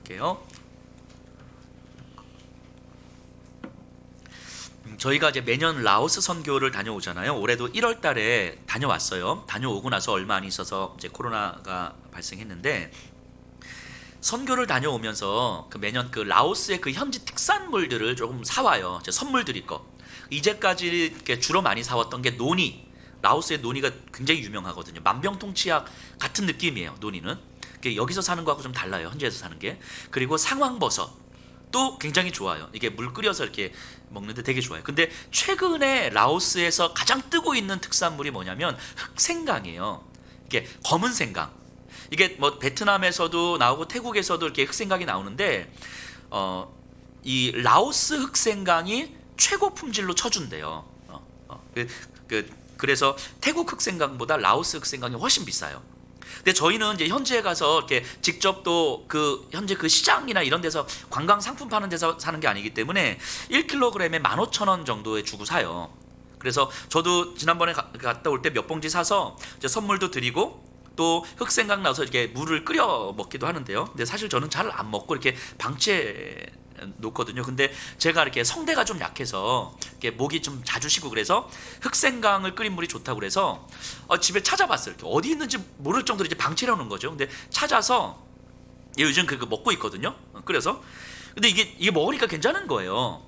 볼게요. 저희가 이제 매년 라오스 선교를 다녀오잖아요. 올해도 1월 달에 다녀왔어요. 다녀오고 나서 얼마 안 있어서 이제 코로나가 발생했는데, 선교를 다녀오면서 그 매년 그 라오스의 그 현지 특산물들을 조금 사와요. 선물 드릴 거. 이제까지 이렇게 주로 많이 사왔던 게 노니. 라오스의 노니가 굉장히 유명하거든요. 만병통치약 같은 느낌이에요. 노니는 여기서 사는 거하고 좀 달라요. 현지에서 사는 게. 그리고 상황버섯 또 굉장히 좋아요. 이게 물 끓여서 이렇게 먹는데 되게 좋아요. 근데 최근에 라오스에서 가장 뜨고 있는 특산물이 뭐냐면 흑생강이에요. 이게 검은 생강. 이게 뭐 베트남에서도 나오고 태국에서도 이렇게 흑생강이 나오는데, 이 라오스 흑생강이 최고 품질로 쳐준대요. 그래서 태국 흑생강보다 라오스 흑생강이 훨씬 비싸요. 근데 저희는 이제 현지에 가서 이렇게 직접 또 그 현재 그 시장이나 이런 데서 관광 상품 파는 데서 사는 게 아니기 때문에 1kg에 15,000원 정도에 주고 사요. 그래서 저도 지난번에 갔다 올 때 몇 봉지 사서 이제 선물도 드리고, 또 흑생강 나서 이렇게 물을 끓여 먹기도 하는데요. 근데 사실 저는 잘 안 먹고 이렇게 방치해 놓거든요. 근데 제가 이렇게 성대가 좀 약해서 이렇게 목이 좀 자주 쉬고 그래서 흑생강을 끓인 물이 좋다고 그래서 집에 찾아봤어요. 이렇게 어디 있는지 모를 정도로 이제 방치해 놓은 거죠. 근데 찾아서 요즘 그거 먹고 있거든요. 끓여서. 근데 이게 먹으니까 괜찮은 거예요.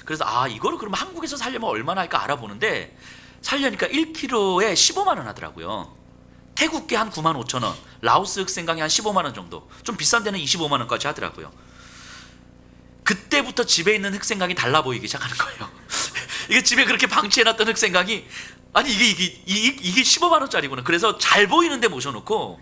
그래서 이거를 그러면 한국에서 살려면 얼마나 할까 알아보는데, 살려니까 1kg에 15만 원 하더라고요. 태국계 한 95,000원, 라오스 흑생강이 한 15만 원 정도, 좀 비싼 데는 25만 원까지 하더라고요. 그때부터 집에 있는 흑생강이 달라 보이기 시작하는 거예요. 이게 집에 그렇게 방치해놨던 흑생강이, 아니 이게 15만 원짜리구나. 그래서 잘 보이는데 모셔놓고,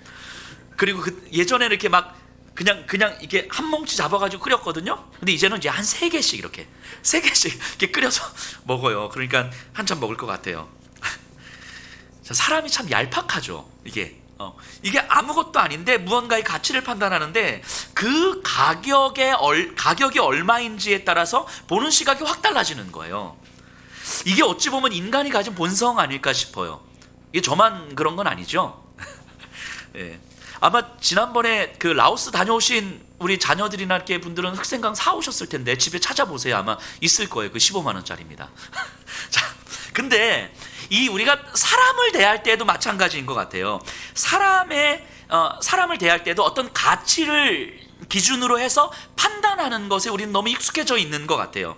그리고 예전에는 이렇게 막 그냥 이렇게 한 뭉치 잡아가지고 끓였거든요. 근데 이제는 이제 한 3개씩 이렇게 3개씩 이렇게 끓여서 먹어요. 그러니까 한참 먹을 것 같아요. 사람이 참 얄팍하죠. 이게 아무것도 아닌데 무언가의 가치를 판단하는데, 그 가격이 얼마인지에 따라서 보는 시각이 확 달라지는 거예요. 이게 어찌 보면 인간이 가진 본성 아닐까 싶어요. 이게 저만 그런 건 아니죠. 네. 아마 지난번에 그 라오스 다녀오신 우리 자녀들이나 이렇게 분들은 흑생강 사오셨을 텐데 집에 찾아보세요. 아마 있을 거예요. 그 15만 원짜리입니다. 자, 근데 우리가 사람을 대할 때도 마찬가지인 것 같아요. 사람을 대할 때도 어떤 가치를 기준으로 해서 판단하는 것에 우리는 너무 익숙해져 있는 것 같아요.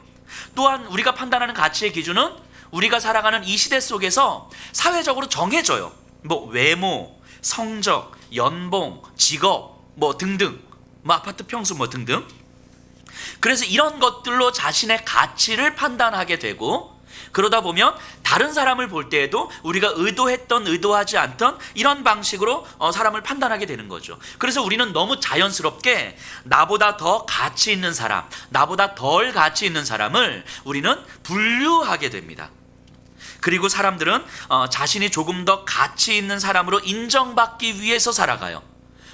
또한 우리가 판단하는 가치의 기준은 우리가 살아가는 이 시대 속에서 사회적으로 정해져요. 뭐 외모, 성적, 연봉, 직업, 뭐 등등, 뭐 아파트 평수 뭐 등등. 그래서 이런 것들로 자신의 가치를 판단하게 되고, 그러다 보면 다른 사람을 볼 때에도 우리가 의도했던 의도하지 않던 이런 방식으로 사람을 판단하게 되는 거죠. 그래서 우리는 너무 자연스럽게 나보다 더 가치 있는 사람, 나보다 덜 가치 있는 사람을 우리는 분류하게 됩니다. 그리고 사람들은 자신이 조금 더 가치 있는 사람으로 인정받기 위해서 살아가요.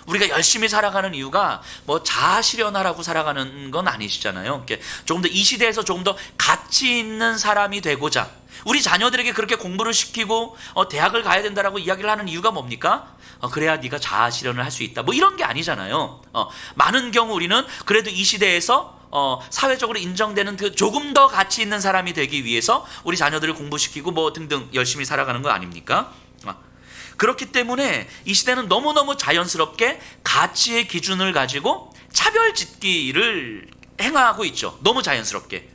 우리가 열심히 살아가는 이유가 뭐 자아실현하라고 살아가는 건 아니시잖아요. 조금 더 이 시대에서 조금 더 가치 있는 사람이 되고자 우리 자녀들에게 그렇게 공부를 시키고 대학을 가야 된다라고 이야기를 하는 이유가 뭡니까? 그래야 네가 자아실현을 할 수 있다. 뭐 이런 게 아니잖아요. 많은 경우 우리는 그래도 이 시대에서 사회적으로 인정되는 그 조금 더 가치 있는 사람이 되기 위해서 우리 자녀들을 공부시키고 뭐 등등 열심히 살아가는 거 아닙니까? 그렇기 때문에 이 시대는 너무너무 자연스럽게 가치의 기준을 가지고 차별짓기를 행하고 있죠. 너무 자연스럽게.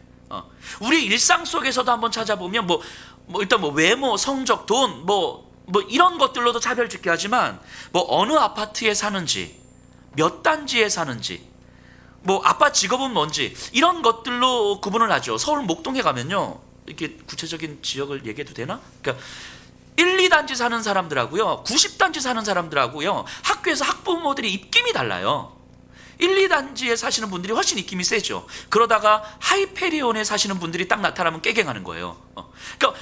우리 일상 속에서도 한번 찾아보면 일단 뭐 외모, 성적, 돈 뭐 이런 것들로도 차별짓기 하지만, 뭐 어느 아파트에 사는지, 몇 단지에 사는지, 뭐 아빠 직업은 뭔지 이런 것들로 구분을 하죠. 서울 목동에 가면요, 이렇게 구체적인 지역을 얘기해도 되나? 그러니까 1, 2단지 사는 사람들하고요, 90단지 사는 사람들하고요, 학교에서 학부모들이 입김이 달라요. 1, 2단지에 사시는 분들이 훨씬 입김이 세죠. 그러다가 하이페리온에 사시는 분들이 딱 나타나면 깨갱하는 거예요. 그러니까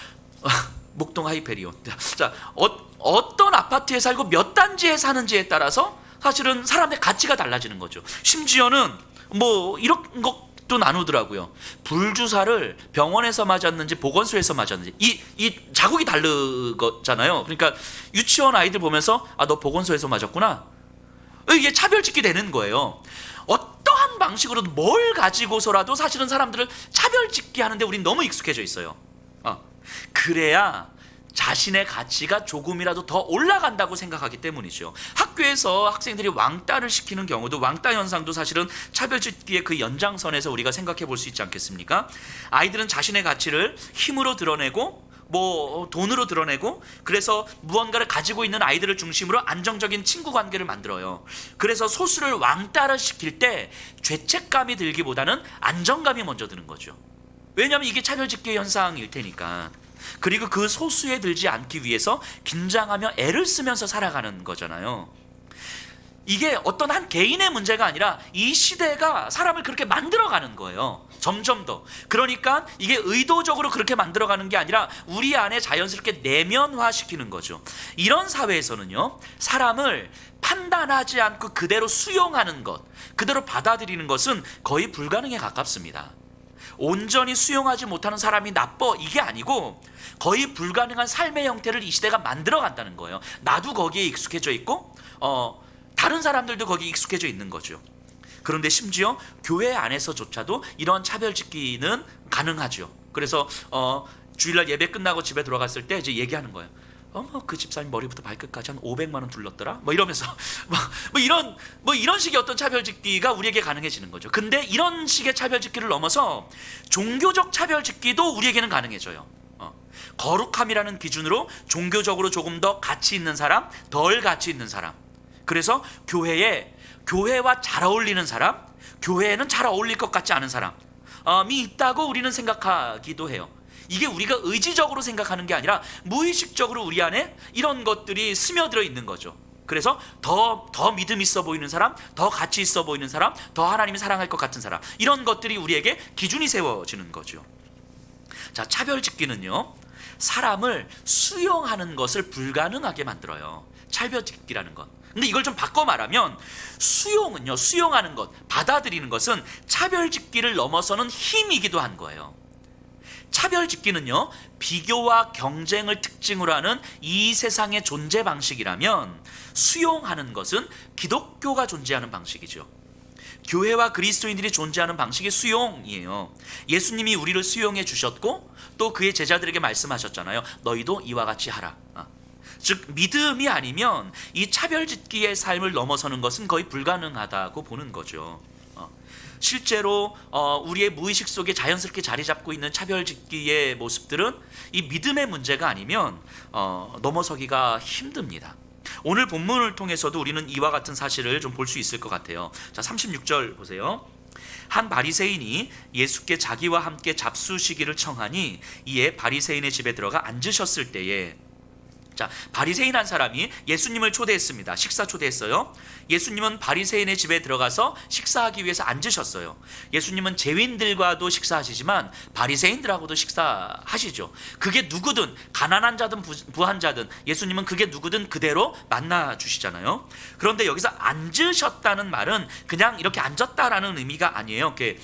목동 하이페리온. 자, 어떤 아파트에 살고 몇 단지에 사는지에 따라서 사실은 사람의 가치가 달라지는 거죠. 심지어는 뭐 이런 것도 나누더라고요. 불주사를 병원에서 맞았는지 보건소에서 맞았는지 이 자국이 다르잖아요. 그러니까 유치원 아이들 보면서 너 보건소에서 맞았구나, 이게 차별짓기 되는 거예요. 어떠한 방식으로도 뭘 가지고서라도 사실은 사람들을 차별짓기 하는데 우린 너무 익숙해져 있어요. 그래야 자신의 가치가 조금이라도 더 올라간다고 생각하기 때문이죠. 학교에서 학생들이 왕따를 시키는 경우도, 왕따 현상도 사실은 차별짓기의 그 연장선에서 우리가 생각해 볼 수 있지 않겠습니까? 아이들은 자신의 가치를 힘으로 드러내고 돈으로 드러내고, 그래서 무언가를 가지고 있는 아이들을 중심으로 안정적인 친구 관계를 만들어요. 그래서 소수를 왕따를 시킬 때 죄책감이 들기보다는 안정감이 먼저 드는 거죠. 왜냐하면 이게 차별짓기 현상일 테니까. 그리고 그 소수에 들지 않기 위해서 긴장하며 애를 쓰면서 살아가는 거잖아요. 이게 어떤 한 개인의 문제가 아니라 이 시대가 사람을 그렇게 만들어가는 거예요. 점점 더. 그러니까 이게 의도적으로 그렇게 만들어가는 게 아니라 우리 안에 자연스럽게 내면화시키는 거죠. 이런 사회에서는요, 사람을 판단하지 않고 그대로 수용하는 것, 그대로 받아들이는 것은 거의 불가능에 가깝습니다. 온전히 수용하지 못하는 사람이 나빠, 이게 아니고 거의 불가능한 삶의 형태를 이 시대가 만들어간다는 거예요. 나도 거기에 익숙해져 있고 다른 사람들도 거기에 익숙해져 있는 거죠. 그런데 심지어 교회 안에서조차도 이런 차별짓기는 가능하죠. 그래서 주일날 예배 끝나고 집에 들어갔을 때 이제 얘기하는 거예요. 그 집사님 머리부터 발끝까지 한 500만 원 둘렀더라? 이러면서 이런 식의 어떤 차별짓기가 우리에게 가능해지는 거죠. 근데 이런 식의 차별짓기를 넘어서 종교적 차별짓기도 우리에게는 가능해져요. 거룩함이라는 기준으로 종교적으로 조금 더 가치 있는 사람, 덜 가치 있는 사람. 그래서 교회와 잘 어울리는 사람, 교회에는 잘 어울릴 것 같지 않은 사람이 있다고 우리는 생각하기도 해요. 이게 우리가 의지적으로 생각하는 게 아니라 무의식적으로 우리 안에 이런 것들이 스며들어 있는 거죠. 그래서 더 믿음 있어 보이는 사람, 더 가치 있어 보이는 사람, 더 하나님이 사랑할 것 같은 사람, 이런 것들이 우리에게 기준이 세워지는 거죠. 자, 차별짓기는요, 사람을 수용하는 것을 불가능하게 만들어요. 차별짓기라는 것. 근데 이걸 좀 바꿔 말하면 수용은요, 수용하는 것, 받아들이는 것은 차별짓기를 넘어서는 힘이기도 한 거예요. 차별짓기는요, 비교와 경쟁을 특징으로 하는 이 세상의 존재 방식이라면 수용하는 것은 기독교가 존재하는 방식이죠. 교회와 그리스도인들이 존재하는 방식이 수용이에요. 예수님이 우리를 수용해 주셨고 또 그의 제자들에게 말씀하셨잖아요. 너희도 이와 같이 하라. 즉 믿음이 아니면 이 차별짓기의 삶을 넘어서는 것은 거의 불가능하다고 보는 거죠. 실제로 우리의 무의식 속에 자연스럽게 자리 잡고 있는 차별짓기의 모습들은 이 믿음의 문제가 아니면 넘어서기가 힘듭니다. 오늘 본문을 통해서도 우리는 이와 같은 사실을 좀 볼 수 있을 것 같아요. 자, 36절 보세요. 한 바리새인이 예수께 자기와 함께 잡수시기를 청하니 이에 바리새인의 집에 들어가 앉으셨을 때에, 자, 바리새인 한 사람이 예수님을 초대했습니다. 식사 초대했어요. 예수님은 바리새인의 집에 들어가서 식사하기 위해서 앉으셨어요. 예수님은 죄인들과도 식사하시지만 바리새인들하고도 식사하시죠. 그게 누구든, 가난한 자든 부한 자든 예수님은 그게 누구든 그대로 만나 주시잖아요. 그런데 여기서 앉으셨다는 말은 그냥 이렇게 앉았다라는 의미가 아니에요. 이렇게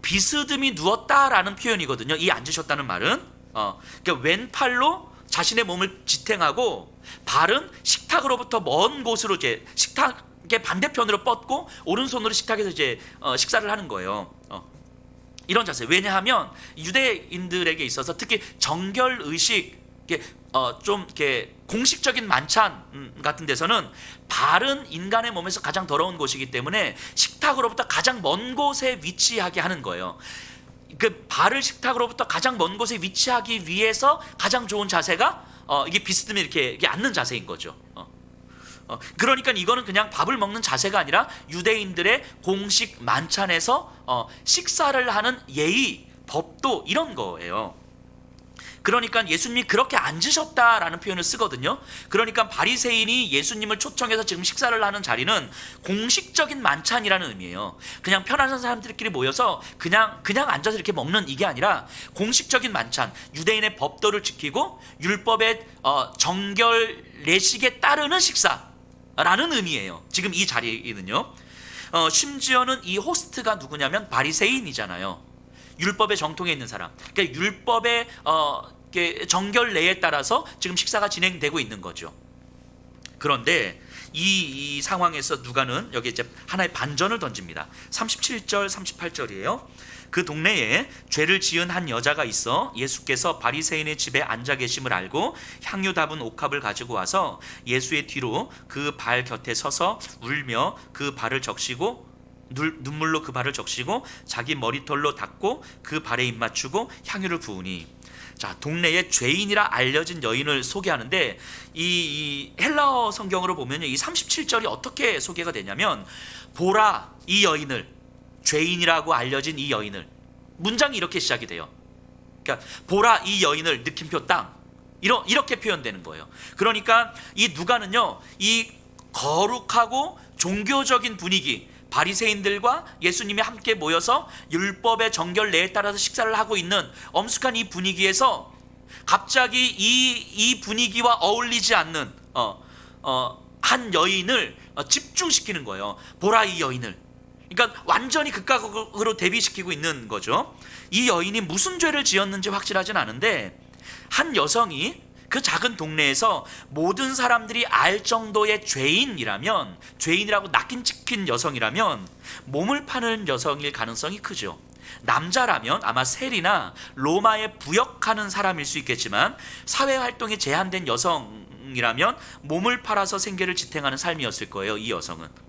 비스듬히 누웠다라는 표현이거든요. 이 앉으셨다는 말은 그러니까 왼팔로 자신의 몸을 지탱하고 발은 식탁으로부터 먼 곳으로 이제 식탁의 반대편으로 뻗고 오른손으로 식탁에서 이제 식사를 하는 거예요. 이런 자세. 왜냐하면 유대인들에게 있어서 특히 정결 의식, 좀 이렇게 공식적인 만찬 같은 데서는 발은 인간의 몸에서 가장 더러운 곳이기 때문에 식탁으로부터 가장 먼 곳에 위치하게 하는 거예요. 그 발을 식탁으로부터 가장 먼 곳에 위치하기 위해서 가장 좋은 자세가 이게 비스듬히 이렇게 앉는 자세인 거죠. 그러니까 이거는 그냥 밥을 먹는 자세가 아니라 유대인들의 공식 만찬에서 식사를 하는 예의, 법도 이런 거예요. 그러니까 예수님이 그렇게 앉으셨다라는 표현을 쓰거든요. 그러니까 바리새인이 예수님을 초청해서 지금 식사를 하는 자리는 공식적인 만찬이라는 의미예요. 그냥 편안한 사람들끼리 모여서 그냥 앉아서 이렇게 먹는 이게 아니라 공식적인 만찬, 유대인의 법도를 지키고 율법의 정결 내식에 따르는 식사라는 의미예요. 지금 이 자리는요. 심지어는 이 호스트가 누구냐면 바리새인이잖아요. 율법의 정통에 있는 사람. 그러니까 율법의 정결례에 따라서 지금 식사가 진행되고 있는 거죠. 그런데 이 상황에서 누가는 여기 이제 하나의 반전을 던집니다. 37절 38절이에요. 그 동네에 죄를 지은 한 여자가 있어 예수께서 바리새인의 집에 앉아 계심을 알고 향유 담은 옥합을 가지고 와서 예수의 뒤로 그 발 곁에 서서 울며 그 발을 적시고 눈물로 그 발을 적시고 자기 머리털로 닦고 그 발에 입 맞추고 향유를 부으니. 자, 동네에 죄인이라 알려진 여인을 소개하는데 이 헬라어 성경으로 보면 이 37절이 어떻게 소개가 되냐면, 보라 이 여인을, 죄인이라고 알려진 이 여인을, 문장이 이렇게 시작이 돼요. 그러니까 보라 이 여인을 느낌표 땅, 이렇게 표현되는 거예요. 그러니까 이 누가는요, 이 거룩하고 종교적인 분위기, 바리새인들과 예수님이 함께 모여서 율법의 정결례에 따라서 식사를 하고 있는 엄숙한 이 분위기에서 갑자기 이 분위기와 어울리지 않는 한 여인을 집중시키는 거예요. 보라 이 여인을. 그러니까 완전히 극과 극으로 대비시키고 있는 거죠. 이 여인이 무슨 죄를 지었는지 확실하진 않은데, 한 여성이 그 작은 동네에서 모든 사람들이 알 정도의 죄인이라면, 죄인이라고 낙인 찍힌 여성이라면 몸을 파는 여성일 가능성이 크죠. 남자라면 아마 셀이나 로마에 부역하는 사람일 수 있겠지만, 사회활동이 제한된 여성이라면 몸을 팔아서 생계를 지탱하는 삶이었을 거예요. 이 여성은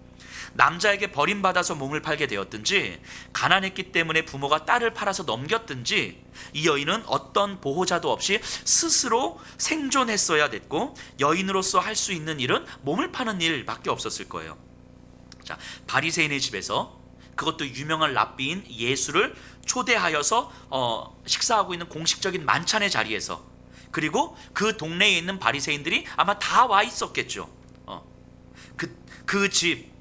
남자에게 버림받아서 몸을 팔게 되었든지, 가난했기 때문에 부모가 딸을 팔아서 넘겼든지, 이 여인은 어떤 보호자도 없이 스스로 생존했어야 됐고, 여인으로서 할 수 있는 일은 몸을 파는 일밖에 없었을 거예요. 자, 바리새인의 집에서, 그것도 유명한 랍비인 예수를 초대하여서 식사하고 있는 공식적인 만찬의 자리에서, 그리고 그 동네에 있는 바리새인들이 아마 다 와 있었겠죠. 그 집,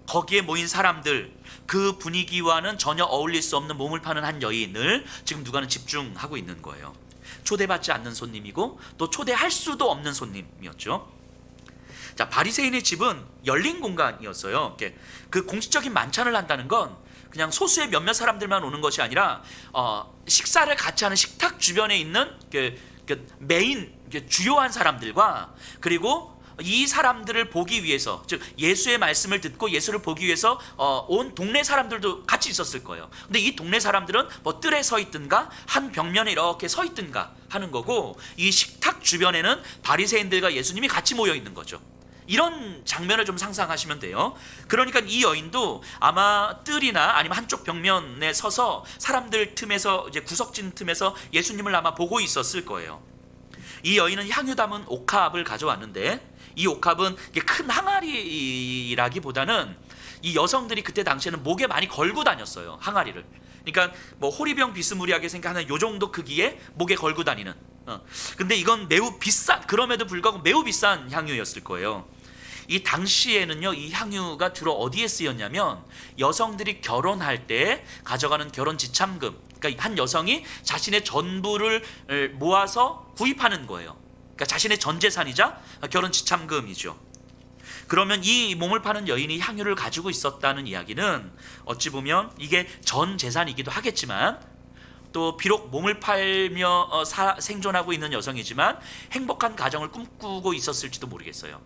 거기에 모인 사람들, 그 분위기와는 전혀 어울릴 수 없는 몸을 파는 한 여인을 지금 누가는 집중하고 있는 거예요. 초대받지 않는 손님이고 또 초대할 수도 없는 손님이었죠. 자, 바리새인의 집은 열린 공간이었어요. 그 공식적인 만찬을 한다는 건 그냥 소수의 몇몇 사람들만 오는 것이 아니라 식사를 같이 하는 식탁 주변에 있는 메인 주요한 사람들과, 그리고 이 사람들을 보기 위해서, 즉 예수의 말씀을 듣고 예수를 보기 위해서 온 동네 사람들도 같이 있었을 거예요. 근데 이 동네 사람들은 뭐 뜰에 서 있든가 한 벽면에 이렇게 서 있든가 하는 거고, 이 식탁 주변에는 바리새인들과 예수님이 같이 모여 있는 거죠. 이런 장면을 좀 상상하시면 돼요. 그러니까 이 여인도 아마 뜰이나 아니면 한쪽 벽면에 서서 사람들 틈에서, 이제 구석진 틈에서 예수님을 아마 보고 있었을 거예요. 이 여인은 향유 담은 옥합을 가져왔는데, 이 옥합은 큰 항아리라기보다는 이 여성들이 그때 당시에는 목에 많이 걸고 다녔어요, 항아리를. 그러니까 뭐 호리병 비스무리하게 생각하는 요 정도 크기에 목에 걸고 다니는. 근데 이건 매우 비싼, 그럼에도 불구하고 매우 비싼 향유였을 거예요. 이 당시에는요, 이 향유가 주로 어디에 쓰였냐면, 여성들이 결혼할 때 가져가는 결혼 지참금, 그러니까 한 여성이 자신의 전부를 모아서 구입하는 거예요. 그러니까 자신의 전 재산이자 결혼 지참금이죠. 그러면 이 몸을 파는 여인이 향유를 가지고 있었다는 이야기는 어찌 보면 이게 전 재산이기도 하겠지만, 또 비록 몸을 팔며 생존하고 있는 여성이지만 행복한 가정을 꿈꾸고 있었을지도 모르겠어요.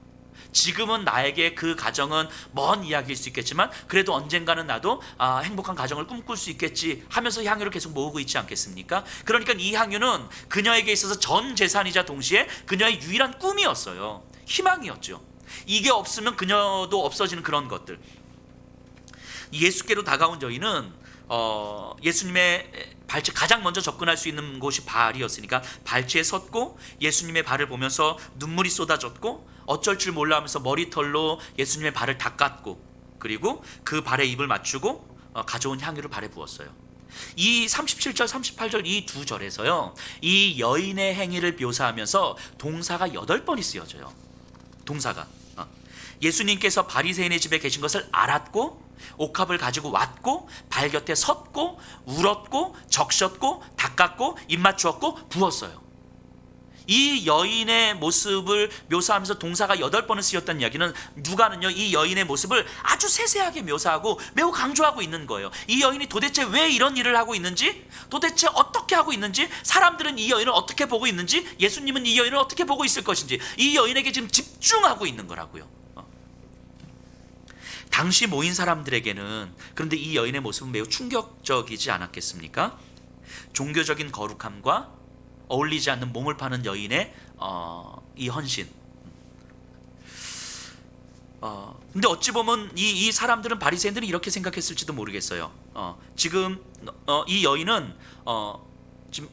지금은 나에게 그 가정은 먼 이야기일 수 있겠지만, 그래도 언젠가는 나도 행복한 가정을 꿈꿀 수 있겠지 하면서 향유를 계속 모으고 있지 않겠습니까? 그러니까 이 향유는 그녀에게 있어서 전 재산이자 동시에 그녀의 유일한 꿈이었어요. 희망이었죠. 이게 없으면 그녀도 없어지는 그런 것들. 예수께로 다가온 여인은 예수님의 발치, 가장 먼저 접근할 수 있는 곳이 발이었으니까 발치에 섰고 예수님의 발을 보면서 눈물이 쏟아졌고 어쩔 줄 몰라 하면서 머리털로 예수님의 발을 닦았고, 그리고 그 발에 입을 맞추고 가져온 향유를 발에 부었어요. 이 37절 38절 이 두 절에서요, 이 여인의 행위를 묘사하면서 동사가 8번이 쓰여져요. 동사가 예수님께서 바리새인의 집에 계신 것을 알았고, 옥합을 가지고 왔고, 발 곁에 섰고, 울었고, 적셨고, 닦았고, 입 맞추었고, 부었어요. 이 여인의 모습을 묘사하면서 동사가 8번을 쓰였다는 이야기는, 누가는요, 이 여인의 모습을 아주 세세하게 묘사하고 매우 강조하고 있는 거예요. 이 여인이 도대체 왜 이런 일을 하고 있는지, 도대체 어떻게 하고 있는지, 사람들은 이 여인을 어떻게 보고 있는지, 예수님은 이 여인을 어떻게 보고 있을 것인지, 이 여인에게 지금 집중하고 있는 거라고요. 당시 모인 사람들에게는 그런데 이 여인의 모습은 매우 충격적이지 않았겠습니까? 종교적인 거룩함과 어울리지 않는 몸을 파는 여인의 이 헌신. 근데 어찌 보면 이 사람들은, 바리새인들은 이렇게 생각했을지도 모르겠어요. 지금 이 여인은 지금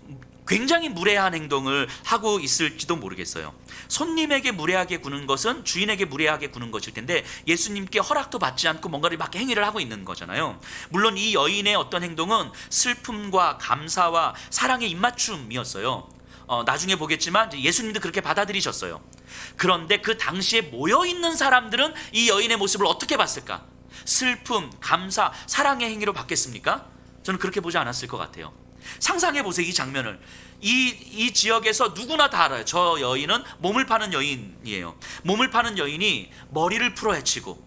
굉장히 무례한 행동을 하고 있을지도 모르겠어요. 손님에게 무례하게 구는 것은 주인에게 무례하게 구는 것일 텐데 예수님께 허락도 받지 않고 뭔가를 막 행위를 하고 있는 거잖아요. 물론 이 여인의 어떤 행동은 슬픔과 감사와 사랑의 입맞춤이었어요. 나중에 보겠지만 예수님도 그렇게 받아들이셨어요. 그런데 그 당시에 모여있는 사람들은 이 여인의 모습을 어떻게 봤을까? 슬픔, 감사, 사랑의 행위로 봤겠습니까? 저는 그렇게 보지 않았을 것 같아요. 상상해 보세요. 이 장면을. 이 지역에서 누구나 다 알아요. 저 여인은 몸을 파는 여인이에요. 몸을 파는 여인이 머리를 풀어헤치고,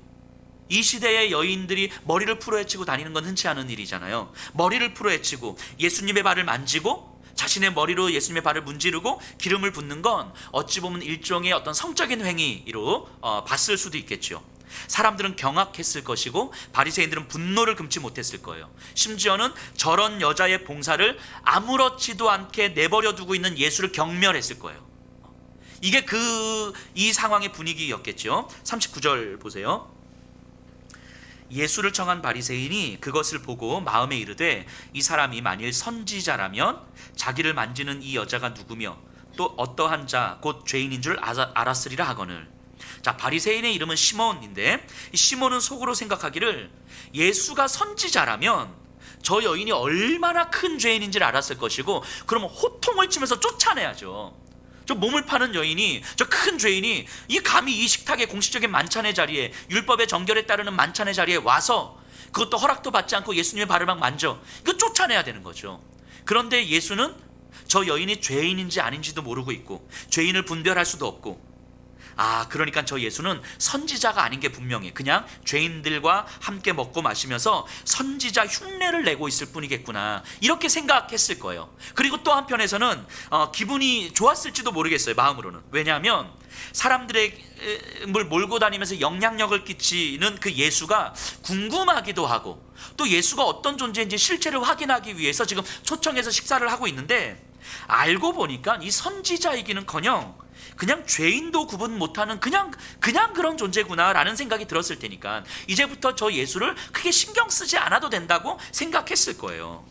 이 시대의 여인들이 머리를 풀어헤치고 다니는 건 흔치 않은 일이잖아요. 머리를 풀어헤치고 예수님의 발을 만지고 자신의 머리로 예수님의 발을 문지르고 기름을 붓는 건 어찌 보면 일종의 어떤 성적인 행위로 봤을 수도 있겠죠. 사람들은 경악했을 것이고 바리새인들은 분노를 금치 못했을 거예요. 심지어는 저런 여자의 봉사를 아무렇지도 않게 내버려 두고 있는 예수를 경멸했을 거예요. 이게 이 상황의 분위기였겠죠. 39절 보세요. 예수를 청한 바리새인이 그것을 보고 마음에 이르되 이 사람이 만일 선지자라면 자기를 만지는 이 여자가 누구며 또 어떠한 자 곧 죄인인 줄 알았으리라 하거늘. 자, 바리새인의 이름은 시몬인데 이 시몬은 속으로 생각하기를 예수가 선지자라면 저 여인이 얼마나 큰 죄인인지를 알았을 것이고 그러면 호통을 치면서 쫓아내야죠. 저 몸을 파는 여인이, 저 큰 죄인이 감히 이 식탁의 공식적인 만찬의 자리에, 율법의 정결에 따르는 만찬의 자리에 와서 그것도 허락도 받지 않고 예수님의 발을 막 만져, 이거 쫓아내야 되는 거죠. 그런데 예수는 저 여인이 죄인인지 아닌지도 모르고 있고 죄인을 분별할 수도 없고, 그러니까 저 예수는 선지자가 아닌 게 분명해. 그냥 죄인들과 함께 먹고 마시면서 선지자 흉내를 내고 있을 뿐이겠구나, 이렇게 생각했을 거예요. 그리고 또 한편에서는 기분이 좋았을지도 모르겠어요, 마음으로는. 왜냐하면 사람들의 물 몰고 다니면서 영향력을 끼치는 그 예수가 궁금하기도 하고, 또 예수가 어떤 존재인지 실체를 확인하기 위해서 지금 초청해서 식사를 하고 있는데, 알고 보니까 이 선지자이기는커녕 그냥 죄인도 구분 못하는 그냥 그런 존재구나라는 생각이 들었을 테니까 이제부터 저 예수를 크게 신경 쓰지 않아도 된다고 생각했을 거예요.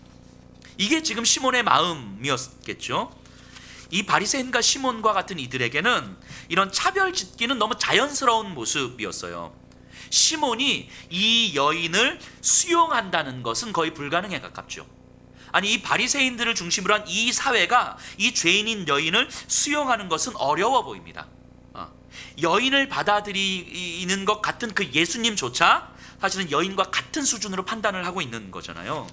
이게 지금 시몬의 마음이었겠죠. 이 바리새인과 시몬과 같은 이들에게는 이런 차별 짓기는 너무 자연스러운 모습이었어요. 시몬이 이 여인을 수용한다는 것은 거의 불가능에 가깝죠. 아니, 이 바리새인들을 중심으로 한 이 사회가 이 죄인인 여인을 수용하는 것은 어려워 보입니다. 여인을 받아들이는 것 같은 그 예수님조차 사실은 여인과 같은 수준으로 판단을 하고 있는 거잖아요.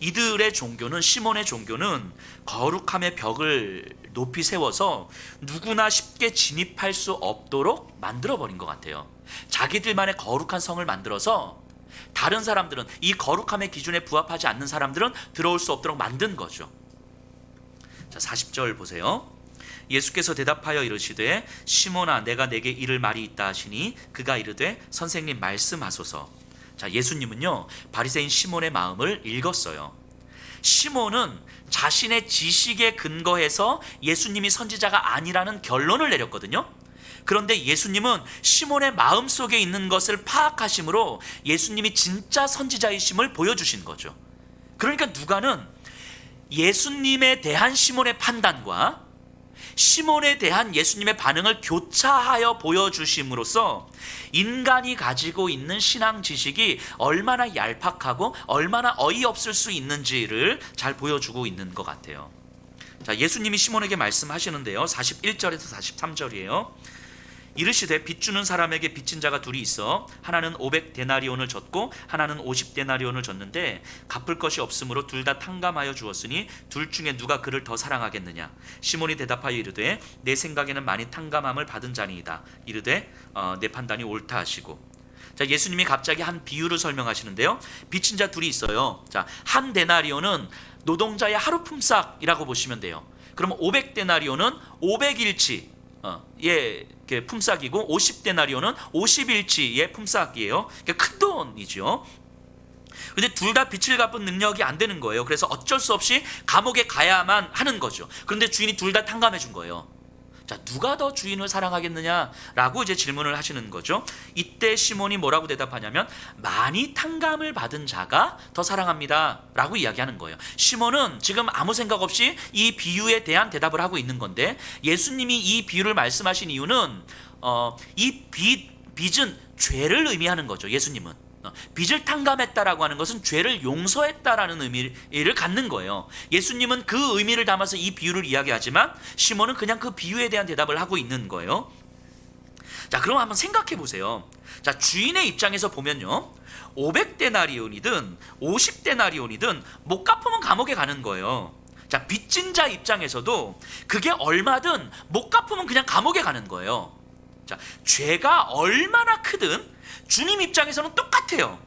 이들의 종교는, 시몬의 종교는 거룩함의 벽을 높이 세워서 누구나 쉽게 진입할 수 없도록 만들어버린 것 같아요. 자기들만의 거룩한 성을 만들어서 다른 사람들은, 이 거룩함의 기준에 부합하지 않는 사람들은 들어올 수 없도록 만든 거죠. 자, 40절 보세요. 예수께서 대답하여 이르시되 시몬아 내가 내게 이를 말이 있다 하시니 그가 이르되 선생님 말씀하소서. 자, 예수님은요 바리새인 시몬의 마음을 읽었어요. 시몬은 자신의 지식에 근거해서 예수님이 선지자가 아니라는 결론을 내렸거든요. 그런데 예수님은 시몬의 마음속에 있는 것을 파악하심으로 예수님이 진짜 선지자이심을 보여주신 거죠. 그러니까 누가는 예수님에 대한 시몬의 판단과 시몬에 대한 예수님의 반응을 교차하여 보여주심으로써 인간이 가지고 있는 신앙 지식이 얼마나 얄팍하고 얼마나 어이없을 수 있는지를 잘 보여주고 있는 것 같아요. 자, 예수님이 시몬에게 말씀하시는데요, 41절에서 43절이에요. 이르시되 빚 주는 사람에게 빚진 자가 둘이 있어 하나는 500데나리온을 졌고 하나는 50데나리온을 졌는데 갚을 것이 없으므로 둘 다 탕감하여 주었으니 둘 중에 누가 그를 더 사랑하겠느냐. 시몬이 대답하여 이르되 내 생각에는 많이 탕감함을 받은 자니이다. 이르되 내 판단이 옳다 하시고. 자, 예수님이 갑자기 한 비유를 설명하시는데요, 빚진 자 둘이 있어요. 자, 한 데나리온은 노동자의 하루 품삯이라고 보시면 돼요. 그러면 500데나리온은 500일치 예, 품삯이고 50데나리온은 50일치의 품삯이에요. 그러니까 큰 돈이죠. 근데 둘 다 빚을 갚은 능력이 안 되는 거예요. 그래서 어쩔 수 없이 감옥에 가야만 하는 거죠. 그런데 주인이 둘 다 탕감해 준 거예요. 자, 누가 더 주인을 사랑하겠느냐라고 이제 질문을 하시는 거죠. 이때 시몬이 뭐라고 대답하냐면 많이 탕감을 받은 자가 더 사랑합니다라고 이야기하는 거예요. 시몬은 지금 아무 생각 없이 이 비유에 대한 대답을 하고 있는 건데, 예수님이 이 비유를 말씀하신 이유는 이 빚은 죄를 의미하는 거죠. 예수님은 빚을 탕감했다라고 하는 것은 죄를 용서했다라는 의미를 갖는 거예요. 예수님은 그 의미를 담아서 이 비유를 이야기하지만 시몬은 그냥 그 비유에 대한 대답을 하고 있는 거예요. 자, 그럼 한번 생각해 보세요. 자, 주인의 입장에서 보면요, 500데나리온이든 50데나리온이든 못 갚으면 감옥에 가는 거예요. 자, 빚진 자 입장에서도 그게 얼마든 못 갚으면 그냥 감옥에 가는 거예요. 자, 죄가 얼마나 크든 주님 입장에서는 똑같아요.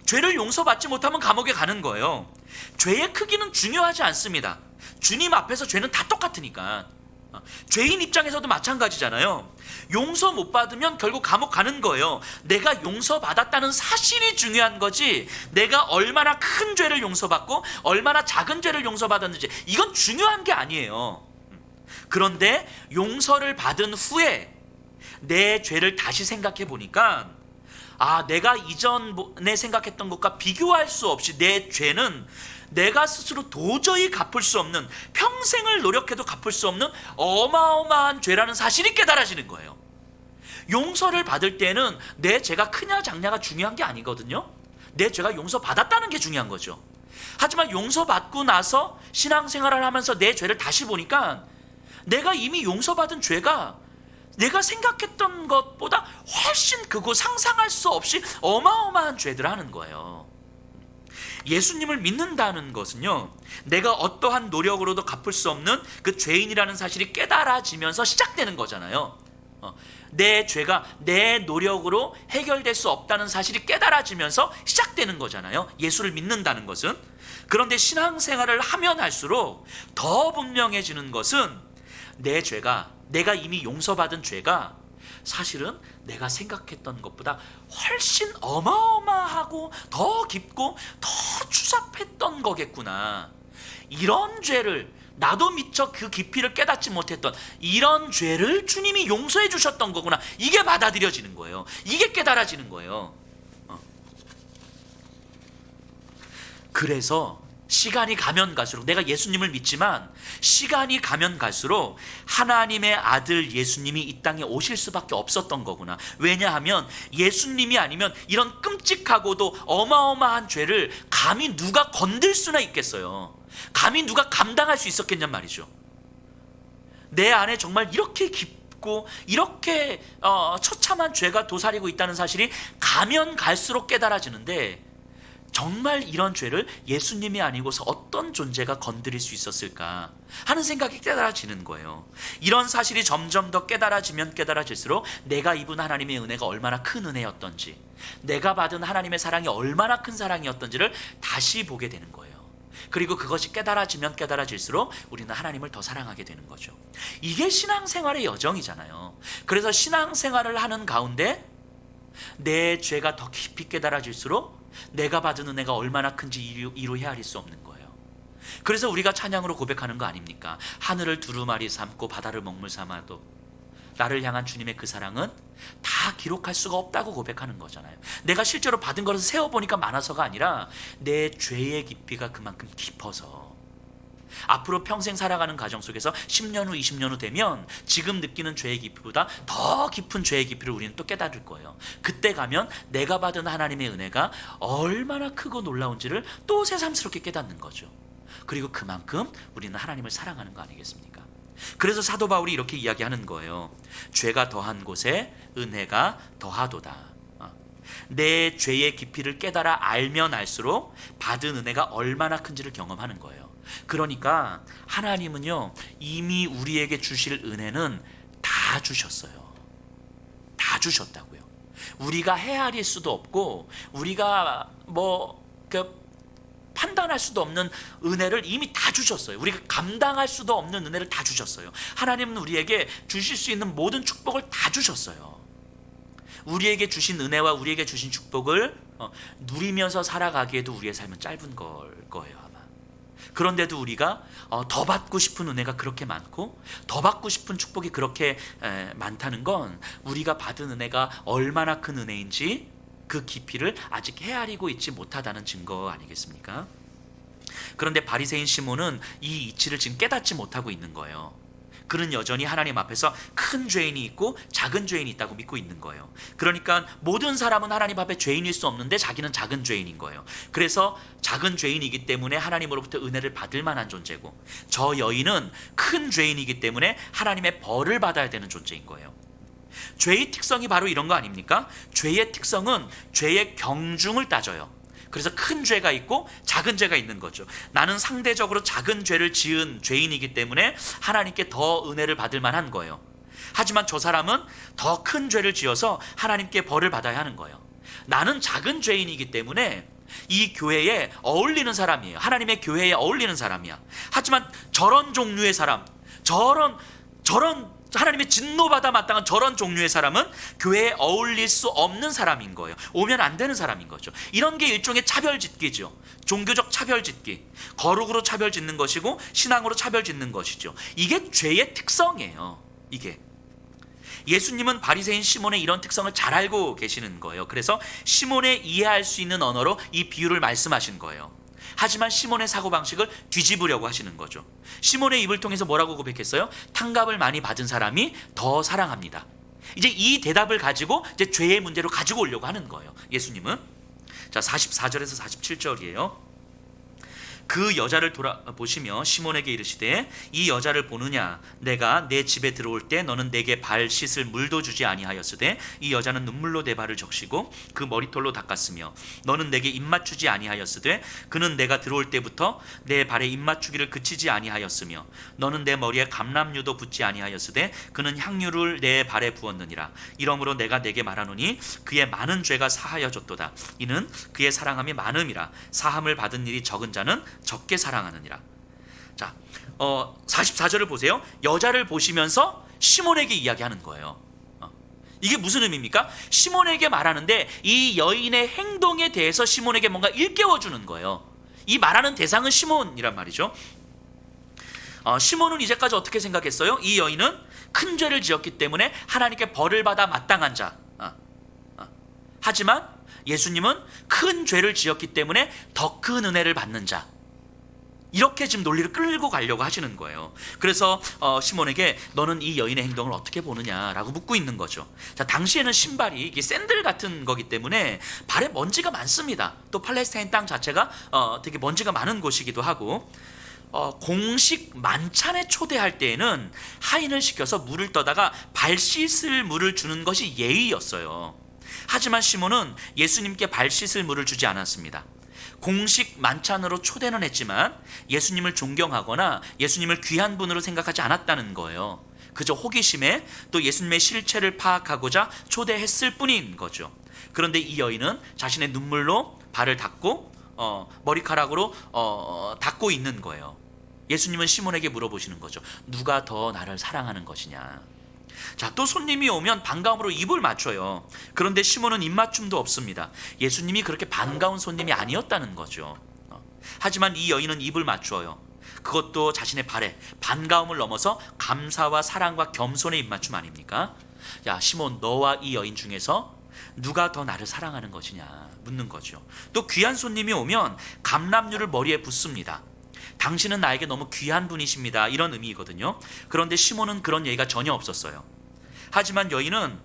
죄를 용서받지 못하면 감옥에 가는 거예요. 죄의 크기는 중요하지 않습니다. 주님 앞에서 죄는 다 똑같으니까. 죄인 입장에서도 마찬가지잖아요. 용서 못 받으면 결국 감옥 가는 거예요. 내가 용서받았다는 사실이 중요한 거지, 내가 얼마나 큰 죄를 용서받고 얼마나 작은 죄를 용서받았는지 이건 중요한 게 아니에요. 그런데 용서를 받은 후에 내 죄를 다시 생각해 보니까, 내가 이전에 생각했던 것과 비교할 수 없이 내 죄는 내가 스스로 도저히 갚을 수 없는, 평생을 노력해도 갚을 수 없는 어마어마한 죄라는 사실이 깨달아지는 거예요. 용서를 받을 때는 내 죄가 크냐 작냐가 중요한 게 아니거든요. 내 죄가 용서받았다는 게 중요한 거죠. 하지만 용서받고 나서 신앙생활을 하면서 내 죄를 다시 보니까 내가 이미 용서받은 죄가 내가 생각했던 것보다 훨씬 크고 상상할 수 없이 어마어마한 죄들을 하는 거예요. 예수님을 믿는다는 것은요, 내가 어떠한 노력으로도 갚을 수 없는 그 죄인이라는 사실이 깨달아지면서 시작되는 거잖아요. 내 죄가 내 노력으로 해결될 수 없다는 사실이 깨달아지면서 시작되는 거잖아요. 예수를 믿는다는 것은. 그런데 신앙생활을 하면 할수록 더 분명해지는 것은 내 죄가, 내가 이미 용서받은 죄가 사실은 내가 생각했던 것보다 훨씬 어마어마하고 더 깊고 더 추잡했던 거겠구나. 이런 죄를, 나도 미처 그 깊이를 깨닫지 못했던 이런 죄를 주님이 용서해 주셨던 거구나. 이게 받아들여지는 거예요. 이게 깨달아지는 거예요. 그래서 시간이 가면 갈수록, 내가 예수님을 믿지만 시간이 가면 갈수록 하나님의 아들 예수님이 이 땅에 오실 수밖에 없었던 거구나. 왜냐하면 예수님이 아니면 이런 끔찍하고도 어마어마한 죄를 감히 누가 건들 수나 있겠어요. 감히 누가 감당할 수 있었겠냔 말이죠. 내 안에 정말 이렇게 깊고 이렇게 처참한 죄가 도사리고 있다는 사실이 가면 갈수록 깨달아지는데, 정말 이런 죄를 예수님이 아니고서 어떤 존재가 건드릴 수 있었을까 하는 생각이 깨달아지는 거예요. 이런 사실이 점점 더 깨달아지면 깨달아질수록 내가 입은 하나님의 은혜가 얼마나 큰 은혜였던지, 내가 받은 하나님의 사랑이 얼마나 큰 사랑이었던지를 다시 보게 되는 거예요. 그리고 그것이 깨달아지면 깨달아질수록 우리는 하나님을 더 사랑하게 되는 거죠. 이게 신앙생활의 여정이잖아요. 그래서 신앙생활을 하는 가운데 내 죄가 더 깊이 깨달아질수록 내가 받은 은혜가 얼마나 큰지 이루 헤아릴 수 없는 거예요. 그래서 우리가 찬양으로 고백하는 거 아닙니까? 하늘을 두루마리 삼고 바다를 먹물 삼아도 나를 향한 주님의 그 사랑은 다 기록할 수가 없다고 고백하는 거잖아요. 내가 실제로 받은 것을 세어보니까 많아서가 아니라 내 죄의 깊이가 그만큼 깊어서 앞으로 평생 살아가는 가정 속에서 10년 후 20년 후 되면 지금 느끼는 죄의 깊이보다 더 깊은 죄의 깊이를 우리는 또 깨달을 거예요. 그때 가면 내가 받은 하나님의 은혜가 얼마나 크고 놀라운지를 또 새삼스럽게 깨닫는 거죠. 그리고 그만큼 우리는 하나님을 사랑하는 거 아니겠습니까? 그래서 사도 바울이 이렇게 이야기하는 거예요. 죄가 더한 곳에 은혜가 더하도다. 내 죄의 깊이를 깨달아 알면 알수록 받은 은혜가 얼마나 큰지를 경험하는 거예요. 그러니까 하나님은요, 이미 우리에게 주실 은혜는 다 주셨어요. 다 주셨다고요. 우리가 헤아릴 수도 없고 우리가 판단 판단할 수도 없는 은혜를 이미 다 주셨어요. 우리가 감당할 수도 없는 은혜를 다 주셨어요. 하나님은 우리에게 주실 수 있는 모든 축복을 다 주셨어요. 우리에게 주신 은혜와 우리에게 주신 축복을 누리면서 살아가기에도 우리의 삶은 짧은 거예요 아마. 그런데도 우리가 더 받고 싶은 은혜가 그렇게 많고 더 받고 싶은 축복이 그렇게 많다는 건 우리가 받은 은혜가 얼마나 큰 은혜인지 그 깊이를 아직 헤아리고 있지 못하다는 증거 아니겠습니까? 그런데 바리새인 시몬은 이 이치를 지금 깨닫지 못하고 있는 거예요. 그는 여전히 하나님 앞에서 큰 죄인이 있고 작은 죄인이 있다고 믿고 있는 거예요. 그러니까 모든 사람은 하나님 앞에 죄인일 수 없는데 자기는 작은 죄인인 거예요. 그래서 작은 죄인이기 때문에 하나님으로부터 은혜를 받을 만한 존재고, 저 여인은 큰 죄인이기 때문에 하나님의 벌을 받아야 되는 존재인 거예요. 죄의 특성이 바로 이런 거 아닙니까? 죄의 특성은 죄의 경중을 따져요. 그래서 큰 죄가 있고 작은 죄가 있는 거죠. 나는 상대적으로 작은 죄를 지은 죄인이기 때문에 하나님께 더 은혜를 받을 만한 거예요. 하지만 저 사람은 더 큰 죄를 지어서 하나님께 벌을 받아야 하는 거예요. 나는 작은 죄인이기 때문에 이 교회에 어울리는 사람이에요. 하나님의 교회에 어울리는 사람이야. 하지만 저런 종류의 사람, 저런 하나님의 진노받아 마땅한 저런 종류의 사람은 교회에 어울릴 수 없는 사람인 거예요. 오면 안 되는 사람인 거죠. 이런 게 일종의 차별짓기죠. 종교적 차별짓기, 거룩으로 차별짓는 것이고 신앙으로 차별짓는 것이죠. 이게 죄의 특성이에요. 이게 예수님은 바리새인 시몬의 이런 특성을 잘 알고 계시는 거예요. 그래서 시몬의 이해할 수 있는 언어로 이 비유를 말씀하신 거예요. 하지만 시몬의 사고방식을 뒤집으려고 하시는 거죠. 시몬의 입을 통해서 뭐라고 고백했어요? 탕감을 많이 받은 사람이 더 사랑합니다. 이제 이 대답을 가지고 이제 죄의 문제로 가지고 오려고 하는 거예요. 예수님은. 자, 44절에서 47절이에요. 그 여자를 돌아보시며 시몬에게 이르시되 이 여자를 보느냐? 내가 내 집에 들어올 때 너는 내게 발 씻을 물도 주지 아니하였으되 이 여자는 눈물로 내 발을 적시고 그 머리털로 닦았으며 너는 내게 입맞추지 아니하였으되 그는 내가 들어올 때부터 내 발에 입맞추기를 그치지 아니하였으며 너는 내 머리에 감람유도 붓지 아니하였으되 그는 향유를 내 발에 부었느니라. 이러므로 내가 내게 말하노니 그의 많은 죄가 사하여졌도다. 이는 그의 사랑함이 많음이라. 사함을 받은 일이 적은 자는 적게 사랑하느니라. 자, 44절을 보세요. 여자를 보시면서 시몬에게 이야기하는 거예요. 이게 무슨 의미입니까? 시몬에게 말하는데 이 여인의 행동에 대해서 시몬에게 뭔가 일깨워 주는 거예요. 이 말하는 대상은 시몬이란 말이죠. 시몬은 이제까지 어떻게 생각했어요? 이 여인은 큰 죄를 지었기 때문에 하나님께 벌을 받아 마땅한 자. 하지만 예수님은 큰 죄를 지었기 때문에 더 큰 은혜를 받는 자. 이렇게 지금 논리를 끌고 가려고 하시는 거예요. 그래서 시몬에게 너는 이 여인의 행동을 어떻게 보느냐라고 묻고 있는 거죠. 자, 당시에는 신발이 이게 샌들 같은 거기 때문에 발에 먼지가 많습니다. 또 팔레스타인 땅 자체가 되게 먼지가 많은 곳이기도 하고 공식 만찬에 초대할 때에는 하인을 시켜서 물을 떠다가 발 씻을 물을 주는 것이 예의였어요. 하지만 시몬은 예수님께 발 씻을 물을 주지 않았습니다. 공식 만찬으로 초대는 했지만 예수님을 존경하거나 예수님을 귀한 분으로 생각하지 않았다는 거예요. 그저 호기심에 또 예수님의 실체를 파악하고자 초대했을 뿐인 거죠. 그런데 이 여인은 자신의 눈물로 발을 닦고 머리카락으로 닦고 있는 거예요. 예수님은 시몬에게 물어보시는 거죠. 누가 더 나를 사랑하는 것이냐. 자, 또 손님이 오면 반가움으로 입을 맞춰요. 그런데 시몬은 입맞춤도 없습니다. 예수님이 그렇게 반가운 손님이 아니었다는 거죠. 하지만 이 여인은 입을 맞춰요. 그것도 자신의 발에 반가움을 넘어서 감사와 사랑과 겸손의 입맞춤 아닙니까? 야, 시몬, 너와 이 여인 중에서 누가 더 나를 사랑하는 것이냐 묻는 거죠. 또 귀한 손님이 오면 감람유를 머리에 붓습니다. 당신은 나에게 너무 귀한 분이십니다. 이런 의미거든요. 그런데 시몬은 그런 얘기가 전혀 없었어요. 하지만 여인은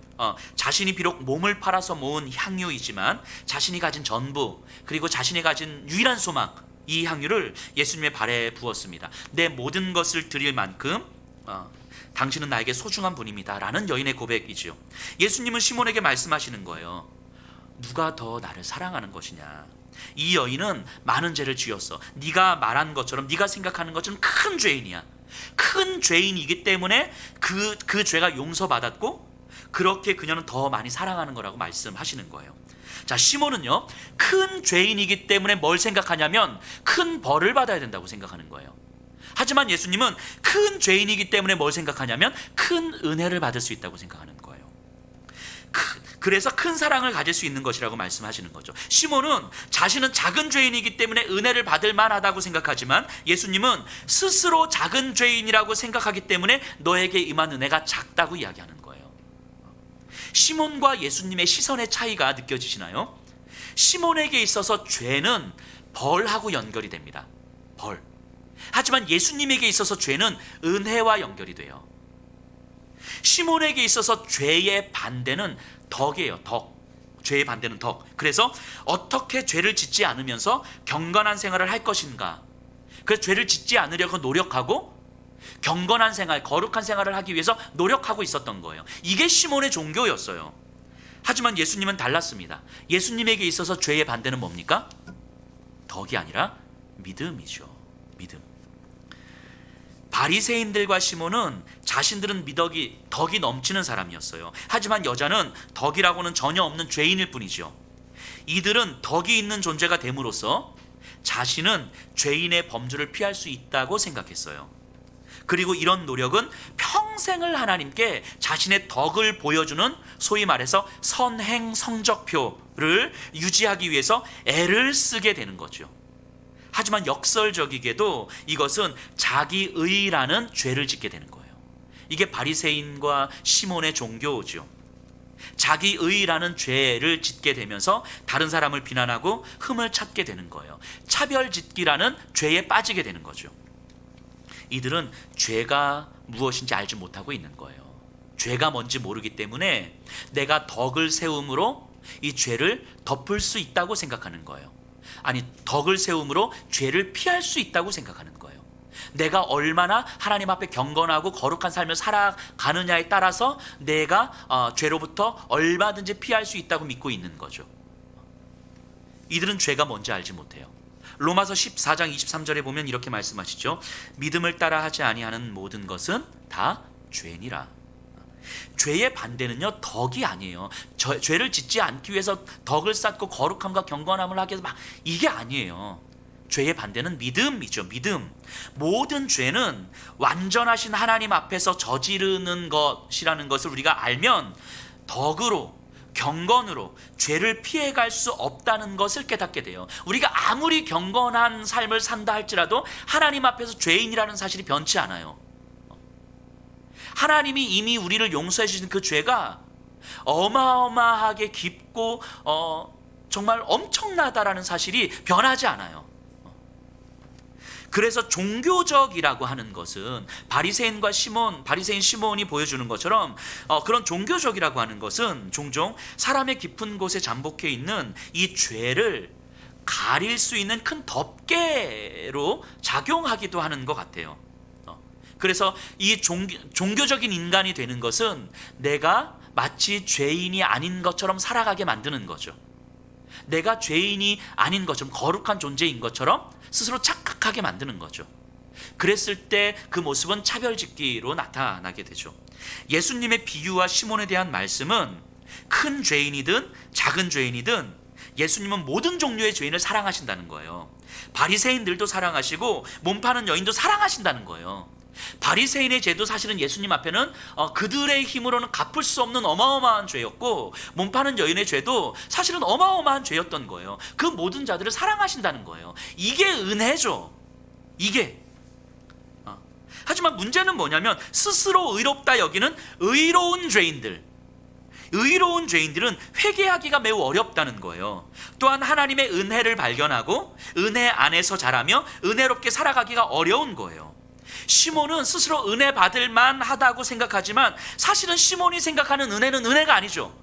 자신이 비록 몸을 팔아서 모은 향유이지만 자신이 가진 전부 그리고 자신이 가진 유일한 소망, 이 향유를 예수님의 발에 부었습니다. 내 모든 것을 드릴 만큼 당신은 나에게 소중한 분입니다. 라는 여인의 고백이죠. 예수님은 시몬에게 말씀하시는 거예요. 누가 더 나를 사랑하는 것이냐. 이 여인은 많은 죄를 지었어. 네가 말한 것처럼, 네가 생각하는 것처럼 큰 죄인이야. 큰 죄인이기 때문에 그 죄가 용서받았고 그렇게 그녀는 더 많이 사랑하는 거라고 말씀하시는 거예요. 자, 시몬은요, 큰 죄인이기 때문에 뭘 생각하냐면 큰 벌을 받아야 된다고 생각하는 거예요. 하지만 예수님은 큰 죄인이기 때문에 뭘 생각하냐면 큰 은혜를 받을 수 있다고 생각하는 거예요. 그래서 큰 사랑을 가질 수 있는 것이라고 말씀하시는 거죠. 시몬은 자신은 작은 죄인이기 때문에 은혜를 받을 만하다고 생각하지만 예수님은 스스로 작은 죄인이라고 생각하기 때문에 너에게 임한 은혜가 작다고 이야기하는 거예요. 시몬과 예수님의 시선의 차이가 느껴지시나요? 시몬에게 있어서 죄는 벌하고 연결이 됩니다. 벌. 하지만 예수님에게 있어서 죄는 은혜와 연결이 돼요. 시몬에게 있어서 죄의 반대는 덕이에요. 덕. 죄의 반대는 덕. 그래서 어떻게 죄를 짓지 않으면서 경건한 생활을 할 것인가. 그래서 죄를 짓지 않으려고 노력하고 경건한 생활, 거룩한 생활을 하기 위해서 노력하고 있었던 거예요. 이게 시몬의 종교였어요. 하지만 예수님은 달랐습니다. 예수님에게 있어서 죄의 반대는 뭡니까? 덕이 아니라 믿음이죠. 믿음. 바리새인들과 시몬은 자신들은 덕이 넘치는 사람이었어요. 하지만 여자는 덕이라고는 전혀 없는 죄인일 뿐이죠. 이들은 덕이 있는 존재가 됨으로써 자신은 죄인의 범죄를 피할 수 있다고 생각했어요. 그리고 이런 노력은 평생을 하나님께 자신의 덕을 보여주는 소위 말해서 선행 성적표를 유지하기 위해서 애를 쓰게 되는 거죠. 하지만 역설적이게도 이것은 자기의라는 죄를 짓게 되는 거예요. 이게 바리새인과 시몬의 종교죠. 자기의라는 죄를 짓게 되면서 다른 사람을 비난하고 흠을 찾게 되는 거예요. 차별짓기라는 죄에 빠지게 되는 거죠. 이들은 죄가 무엇인지 알지 못하고 있는 거예요. 죄가 뭔지 모르기 때문에 내가 덕을 세움으로 이 죄를 덮을 수 있다고 생각하는 거예요. 아니, 덕을 세움으로 죄를 피할 수 있다고 생각하는 거예요. 내가 얼마나 하나님 앞에 경건하고 거룩한 삶을 살아가느냐에 따라서 내가 죄로부터 얼마든지 피할 수 있다고 믿고 있는 거죠. 이들은 죄가 뭔지 알지 못해요. 로마서 14장 23절에 보면 이렇게 말씀하시죠. 믿음을 따라 하지 아니하는 모든 것은 다 죄니라. 죄의 반대는요, 덕이 아니에요. 죄를 짓지 않기 위해서 덕을 쌓고 거룩함과 경건함을 하기 위해서 이게 아니에요. 죄의 반대는 믿음이죠. 믿음. 모든 죄는 완전하신 하나님 앞에서 저지르는 것이라는 것을 우리가 알면 덕으로, 경건으로 죄를 피해갈 수 없다는 것을 깨닫게 돼요. 우리가 아무리 경건한 삶을 산다 할지라도 하나님 앞에서 죄인이라는 사실이 변치 않아요. 하나님이 이미 우리를 용서해 주신 그 죄가 어마어마하게 깊고 정말 엄청나다라는 사실이 변하지 않아요. 그래서 종교적이라고 하는 것은 바리새인 시몬이 보여주는 것처럼 그런 종교적이라고 하는 것은 종종 사람의 깊은 곳에 잠복해 있는 이 죄를 가릴 수 있는 큰 덮개로 작용하기도 하는 것 같아요. 그래서 이 종교적인 인간이 되는 것은 내가 마치 죄인이 아닌 것처럼 살아가게 만드는 거죠. 내가 죄인이 아닌 것처럼 거룩한 존재인 것처럼 스스로 착각하게 만드는 거죠. 그랬을 때 그 모습은 차별짓기로 나타나게 되죠. 예수님의 비유와 시몬에 대한 말씀은 큰 죄인이든 작은 죄인이든 예수님은 모든 종류의 죄인을 사랑하신다는 거예요. 바리새인들도 사랑하시고 몸 파는 여인도 사랑하신다는 거예요. 바리새인의 죄도 사실은 예수님 앞에는 그들의 힘으로는 갚을 수 없는 어마어마한 죄였고, 몸 파는 여인의 죄도 사실은 어마어마한 죄였던 거예요. 그 모든 자들을 사랑하신다는 거예요. 이게 은혜죠. 이게. 하지만 문제는 뭐냐면 스스로 의롭다 여기는 의로운 죄인들은 회개하기가 매우 어렵다는 거예요. 또한 하나님의 은혜를 발견하고 은혜 안에서 자라며 은혜롭게 살아가기가 어려운 거예요. 시몬은 스스로 은혜 받을 만하다고 생각하지만 사실은 시몬이 생각하는 은혜는 은혜가 아니죠.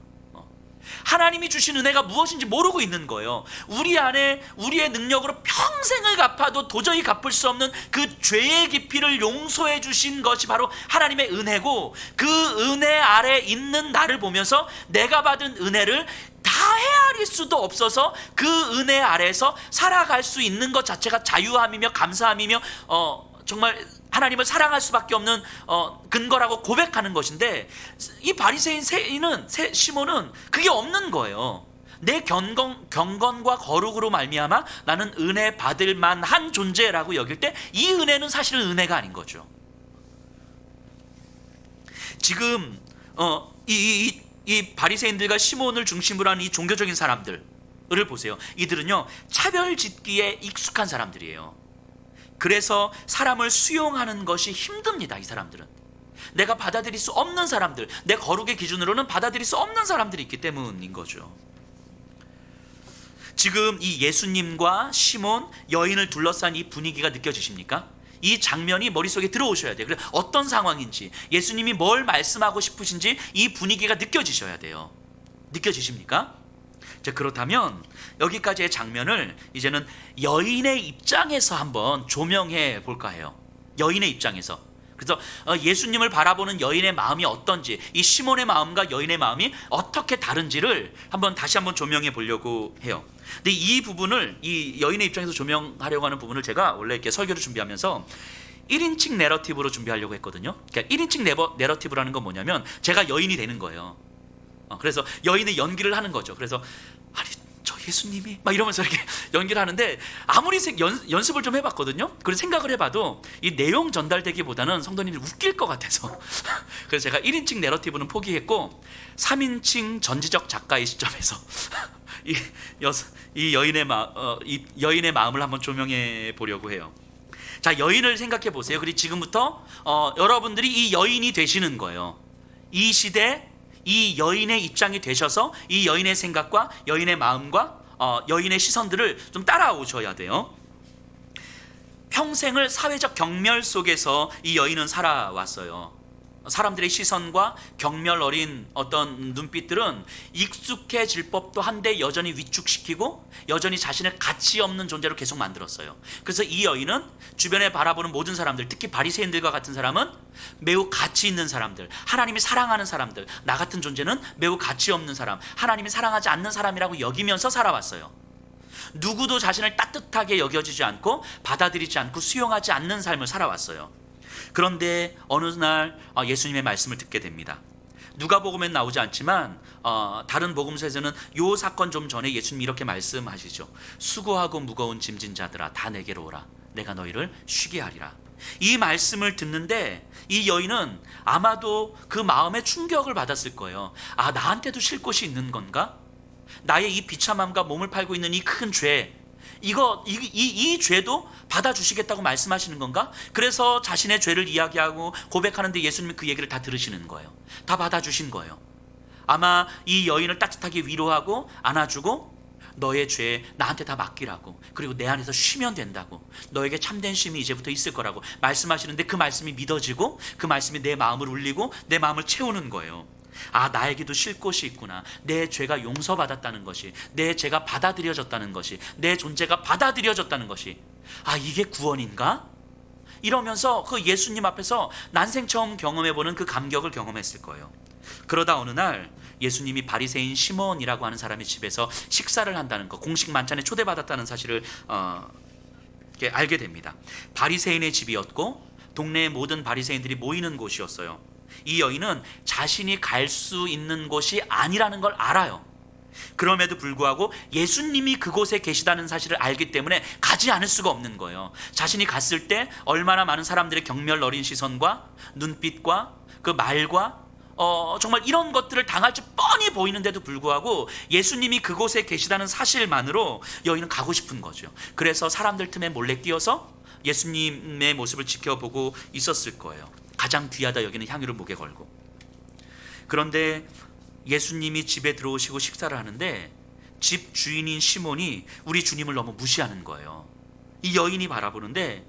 하나님이 주신 은혜가 무엇인지 모르고 있는 거예요. 우리 안에 우리의 능력으로 평생을 갚아도 도저히 갚을 수 없는 그 죄의 깊이를 용서해 주신 것이 바로 하나님의 은혜고, 그 은혜 아래 있는 나를 보면서 내가 받은 은혜를 다 헤아릴 수도 없어서 그 은혜 아래에서 살아갈 수 있는 것 자체가 자유함이며 감사함이며 정말 하나님을 사랑할 수밖에 없는 근거라고 고백하는 것인데, 이 바리새인 시몬은 그게 없는 거예요. 내 경건과 거룩으로 말미암아 나는 은혜 받을 만한 존재라고 여길 때 이 은혜는 사실은 은혜가 아닌 거죠. 지금 이 바리새인들과 시몬을 중심으로 하는 이 종교적인 사람들을 보세요. 이들은요, 차별 짓기에 익숙한 사람들이에요. 그래서 사람을 수용하는 것이 힘듭니다. 이 사람들은 내가 받아들일 수 없는 사람들, 내 거룩의 기준으로는 받아들일 수 없는 사람들이 있기 때문인 거죠. 지금 이 예수님과 시몬, 여인을 둘러싼 이 분위기가 느껴지십니까? 이 장면이 머릿속에 들어오셔야 돼요. 그래서 어떤 상황인지, 예수님이 뭘 말씀하고 싶으신지 이 분위기가 느껴지셔야 돼요. 느껴지십니까? 자, 그렇다면 여기까지의 장면을 이제는 여인의 입장에서 한번 조명해 볼까 해요. 여인의 입장에서. 그래서 예수님을 바라보는 여인의 마음이 어떤지, 이 시몬의 마음과 여인의 마음이 어떻게 다른지를 다시 한번 조명해 보려고 해요. 근데 이 부분을, 이 여인의 입장에서 조명하려고 하는 부분을 제가 원래 이렇게 설교를 준비하면서 1인칭 내러티브로 준비하려고 했거든요. 그러니까 1인칭 내러티브라는 건 뭐냐면 제가 여인이 되는 거예요. 그래서 여인의 연기를 하는 거죠. 그래서 아니, 저 예수님이 막 이러면서 이렇게 연기를 하는데, 아무리 연습을 좀 해봤거든요. 그래서 생각을 해봐도 이 내용 전달되기보다는 성도님이 웃길 것 같아서 그래서 제가 1인칭 내러티브는 포기했고 3인칭 전지적 작가의 시점에서 이 여인의 마음을 한번 조명해 보려고 해요. 자, 여인을 생각해 보세요. 그리고 지금부터 여러분들이 이 여인이 되시는 거예요. 이 시대 이 여인의 입장이 되셔서 이 여인의 생각과 여인의 마음과 여인의 시선들을 좀 따라오셔야 돼요. 평생을 사회적 경멸 속에서 이 여인은 살아왔어요. 사람들의 시선과 경멸 어린 어떤 눈빛들은 익숙해질 법도 한데 여전히 위축시키고 여전히 자신을 가치 없는 존재로 계속 만들었어요. 그래서 이 여인은 주변에 바라보는 모든 사람들, 특히 바리새인들과 같은 사람은 매우 가치 있는 사람들, 하나님이 사랑하는 사람들, 나 같은 존재는 매우 가치 없는 사람, 하나님이 사랑하지 않는 사람이라고 여기면서 살아왔어요. 누구도 자신을 따뜻하게 여겨지지 않고 받아들이지 않고 수용하지 않는 삶을 살아왔어요. 그런데 어느 날 예수님의 말씀을 듣게 됩니다. 누가복음엔 나오지 않지만 다른 복음서에서는 이 사건 좀 전에 예수님이 이렇게 말씀하시죠. 수고하고 무거운 짐진 자들아 다 내게로 오라. 내가 너희를 쉬게 하리라. 이 말씀을 듣는데 이 여인은 아마도 그 마음에 충격을 받았을 거예요. 아, 나한테도 쉴 곳이 있는 건가? 나의 이 비참함과 몸을 팔고 있는 이 큰 죄, 이 죄도 받아주시겠다고 말씀하시는 건가? 그래서 자신의 죄를 이야기하고 고백하는데 예수님이 그 얘기를 다 들으시는 거예요. 다 받아주신 거예요. 아마 이 여인을 따뜻하게 위로하고 안아주고 너의 죄 나한테 다 맡기라고, 그리고 내 안에서 쉬면 된다고, 너에게 참된 쉼이 이제부터 있을 거라고 말씀하시는데 그 말씀이 믿어지고 그 말씀이 내 마음을 울리고 내 마음을 채우는 거예요. 아, 나에게도 쉴 곳이 있구나. 내 죄가 용서받았다는 것이, 내 죄가 받아들여졌다는 것이, 내 존재가 받아들여졌다는 것이, 아, 이게 구원인가? 이러면서 그 예수님 앞에서 난생 처음 경험해보는 그 감격을 경험했을 거예요. 그러다 어느 날 예수님이 바리새인 시몬이라고 하는 사람의 집에서 식사를 한다는 것, 공식 만찬에 초대받았다는 사실을 알게 됩니다. 바리새인의 집이었고 동네의 모든 바리새인들이 모이는 곳이었어요. 이 여인은 자신이 갈 수 있는 곳이 아니라는 걸 알아요. 그럼에도 불구하고 예수님이 그곳에 계시다는 사실을 알기 때문에 가지 않을 수가 없는 거예요. 자신이 갔을 때 얼마나 많은 사람들의 경멸 어린 시선과 눈빛과 그 말과 정말 이런 것들을 당할지 뻔히 보이는데도 불구하고 예수님이 그곳에 계시다는 사실만으로 여인은 가고 싶은 거죠. 그래서 사람들 틈에 몰래 끼어서 예수님의 모습을 지켜보고 있었을 거예요. 가장 귀하다 여기는 향유를 목에 걸고. 그런데 예수님이 집에 들어오시고 식사를 하는데 집 주인인 시몬이 우리 주님을 너무 무시하는 거예요. 이 여인이 바라보는데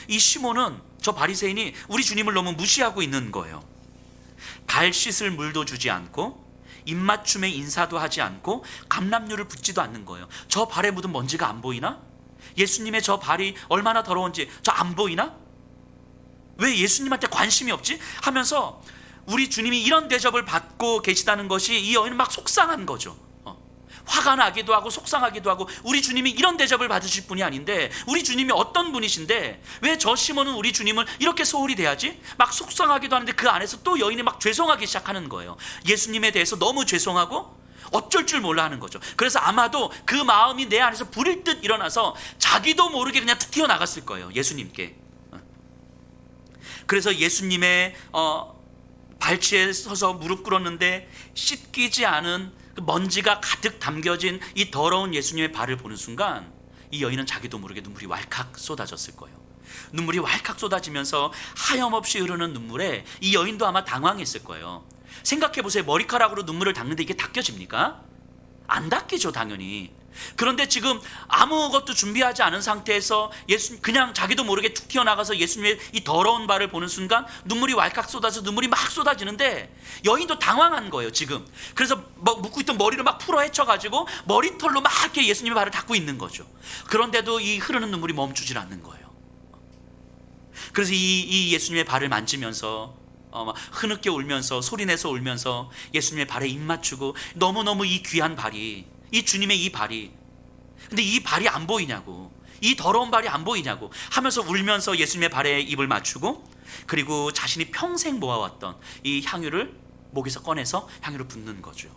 이 시몬은, 저 바리새인이 우리 주님을 너무 무시하고 있는 거예요. 발 씻을 물도 주지 않고 입맞춤에 인사도 하지 않고 감람류를 붓지도 않는 거예요. 저 발에 묻은 먼지가 안 보이나? 예수님의 저 발이 얼마나 더러운지 저 안 보이나? 왜 예수님한테 관심이 없지? 하면서 우리 주님이 이런 대접을 받고 계시다는 것이 이 여인은 막 속상한 거죠. 화가 나기도 하고 속상하기도 하고, 우리 주님이 이런 대접을 받으실 분이 아닌데, 우리 주님이 어떤 분이신데 왜 저 시몬은 우리 주님을 이렇게 소홀히 대하지? 막 속상하기도 하는데 그 안에서 또 여인이 막 죄송하기 시작하는 거예요. 예수님에 대해서 너무 죄송하고 어쩔 줄 몰라 하는 거죠. 그래서 아마도 그 마음이 내 안에서 불일 듯 일어나서 자기도 모르게 그냥 툭 튀어나갔을 거예요, 예수님께. 그래서 예수님의 발치에 서서 무릎 꿇었는데 씻기지 않은 그 먼지가 가득 담겨진 이 더러운 예수님의 발을 보는 순간 이 여인은 자기도 모르게 눈물이 왈칵 쏟아졌을 거예요. 눈물이 왈칵 쏟아지면서 하염없이 흐르는 눈물에 이 여인도 아마 당황했을 거예요. 생각해 보세요. 머리카락으로 눈물을 닦는데 이게 닦여집니까? 안 닦이죠, 당연히. 그런데 지금 아무것도 준비하지 않은 상태에서 그냥 자기도 모르게 툭 튀어나가서 예수님의 이 더러운 발을 보는 순간 눈물이 왈칵 쏟아져 눈물이 막 쏟아지는데 여인도 당황한 거예요, 지금. 그래서 묶고 있던 머리를 막 풀어 헤쳐가지고 머리털로 막 이렇게 예수님의 발을 닦고 있는 거죠. 그런데도 이 흐르는 눈물이 멈추질 않는 거예요. 그래서 이 예수님의 발을 만지면서 막 흐느껴 울면서 소리내서 울면서 예수님의 발에 입 맞추고, 너무너무 이 귀한 발이, 이 주님의 이 발이, 근데 이 발이 안 보이냐고, 이 더러운 발이 안 보이냐고 하면서 울면서 예수님의 발에 입을 맞추고, 그리고 자신이 평생 모아왔던 이 향유를 목에서 꺼내서 향유를 붓는 거죠.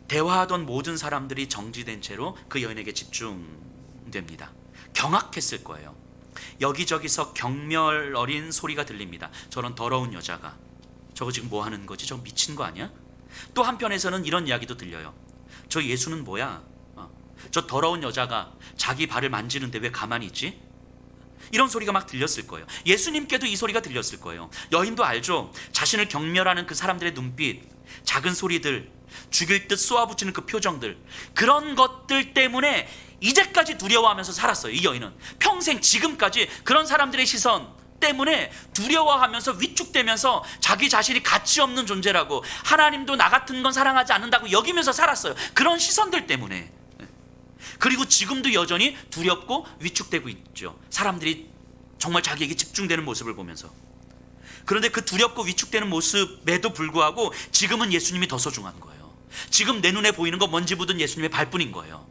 대화하던 모든 사람들이 정지된 채로 그 여인에게 집중됩니다. 경악했을 거예요. 여기저기서 경멸 어린 소리가 들립니다. 저런 더러운 여자가 저거 지금 뭐 하는 거지? 저거 미친 거 아니야? 또 한편에서는 이런 이야기도 들려요. 저 예수는 뭐야? 저 더러운 여자가 자기 발을 만지는데 왜 가만히 있지? 이런 소리가 막 들렸을 거예요. 예수님께도 이 소리가 들렸을 거예요. 여인도 알죠. 자신을 경멸하는 그 사람들의 눈빛, 작은 소리들, 죽일 듯 쏘아붙이는 그 표정들, 그런 것들 때문에 이제까지 두려워하면서 살았어요. 이 여인은 평생 지금까지 그런 사람들의 시선 때문에 두려워하면서 위축되면서 자기 자신이 가치 없는 존재라고, 하나님도 나 같은 건 사랑하지 않는다고 여기면서 살았어요. 그런 시선들 때문에. 그리고 지금도 여전히 두렵고 위축되고 있죠. 사람들이 정말 자기에게 집중되는 모습을 보면서. 그런데 그 두렵고 위축되는 모습에도 불구하고 지금은 예수님이 더 소중한 거예요. 지금 내 눈에 보이는 건 먼지 묻은 예수님의 발뿐인 거예요.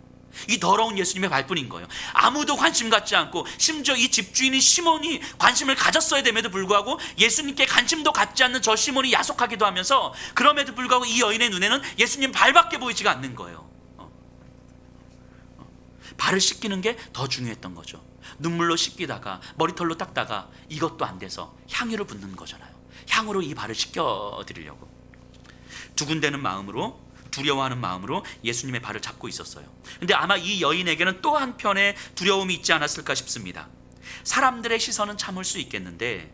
이 더러운 예수님의 발뿐인 거예요. 아무도 관심 갖지 않고, 심지어 이 집주인인 시몬이 관심을 가졌어야 됨에도 불구하고 예수님께 관심도 갖지 않는 저 시몬이 야속하기도 하면서, 그럼에도 불구하고 이 여인의 눈에는 예수님 발밖에 보이지가 않는 거예요. 발을 씻기는 게 더 중요했던 거죠. 눈물로 씻기다가 머리털로 닦다가 이것도 안 돼서 향유를 붓는 거잖아요. 향으로 이 발을 씻겨드리려고 두근대는 마음으로, 두려워하는 마음으로 예수님의 발을 잡고 있었어요. 근데 아마 이 여인에게는 또 한편의 두려움이 있지 않았을까 싶습니다. 사람들의 시선은 참을 수 있겠는데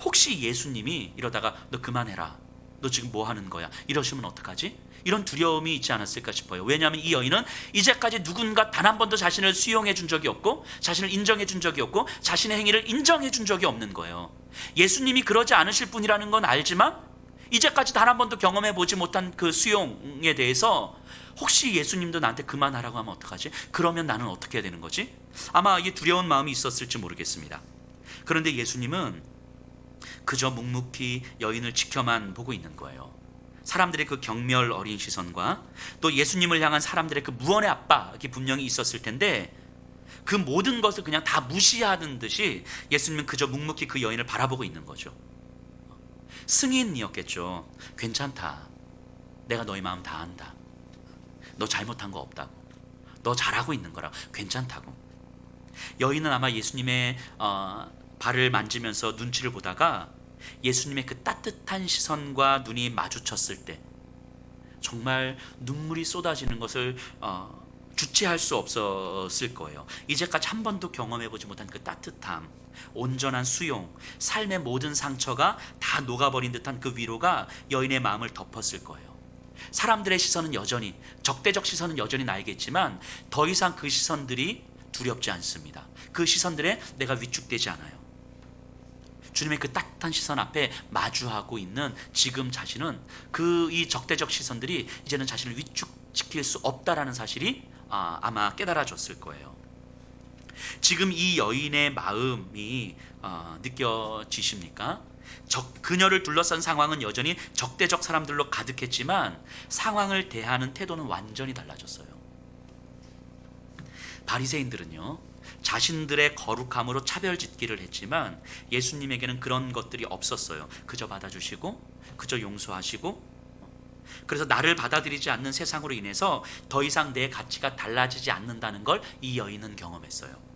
혹시 예수님이 이러다가 너 그만해라, 너 지금 뭐 하는 거야, 이러시면 어떡하지? 이런 두려움이 있지 않았을까 싶어요. 왜냐하면 이 여인은 이제까지 누군가 단 한 번도 자신을 수용해 준 적이 없고, 자신을 인정해 준 적이 없고, 자신의 행위를 인정해 준 적이 없는 거예요. 예수님이 그러지 않으실 분이라는 건 알지만 이제까지 단 한 번도 경험해 보지 못한 그 수용에 대해서 혹시 예수님도 나한테 그만하라고 하면 어떡하지? 그러면 나는 어떻게 해야 되는 거지? 아마 이 두려운 마음이 있었을지 모르겠습니다. 그런데 예수님은 그저 묵묵히 여인을 지켜만 보고 있는 거예요. 사람들의 그 경멸 어린 시선과 또 예수님을 향한 사람들의 그 무언의 압박이 분명히 있었을 텐데, 그 모든 것을 그냥 다 무시하는 듯이 예수님은 그저 묵묵히 그 여인을 바라보고 있는 거죠. 승인이었겠죠. 괜찮다, 내가 너의 마음 다 안다, 너 잘못한 거 없다고, 너 잘하고 있는 거라고, 괜찮다고. 여인은 아마 예수님의 발을 만지면서 눈치를 보다가 예수님의 그 따뜻한 시선과 눈이 마주쳤을 때 정말 눈물이 쏟아지는 것을 주체할 수 없었을 거예요. 이제까지 한 번도 경험해보지 못한 그 따뜻함, 온전한 수용, 삶의 모든 상처가 다 녹아버린 듯한 그 위로가 여인의 마음을 덮었을 거예요. 사람들의 시선은 여전히, 적대적 시선은 여전히 나에게 있지만 더 이상 그 시선들이 두렵지 않습니다. 그 시선들에 내가 위축되지 않아요. 주님의 그 따뜻한 시선 앞에 마주하고 있는 지금 자신은 이 적대적 시선들이 이제는 자신을 위축시킬 수 없다라는 사실이 아마 깨달아졌을 거예요. 지금 이 여인의 마음이 느껴지십니까? 그녀를 둘러싼 상황은 여전히 적대적 사람들로 가득했지만 상황을 대하는 태도는 완전히 달라졌어요. 바리새인들은요, 자신들의 거룩함으로 차별짓기를 했지만 예수님에게는 그런 것들이 없었어요. 그저 받아주시고 그저 용서하시고, 그래서 나를 받아들이지 않는 세상으로 인해서 더 이상 내 가치가 달라지지 않는다는 걸 이 여인은 경험했어요.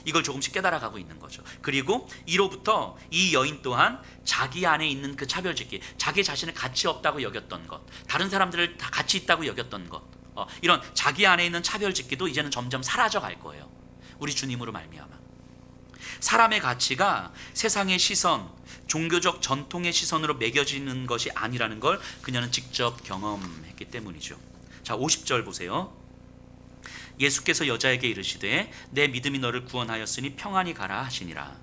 이걸 조금씩 깨달아가고 있는 거죠. 그리고 이로부터 이 여인 또한 자기 안에 있는 그 차별짓기, 자기 자신을 가치 없다고 여겼던 것, 다른 사람들을 다 가치 있다고 여겼던 것, 이런 자기 안에 있는 차별짓기도 이제는 점점 사라져 갈 거예요. 우리 주님으로 말미암아. 사람의 가치가 세상의 시선, 종교적 전통의 시선으로 매겨지는 것이 아니라는 걸 그녀는 직접 경험했기 때문이죠. 자, 50절 보세요. 예수께서 여자에게 이르시되 내 믿음이 너를 구원하였으니 평안히 가라 하시니라.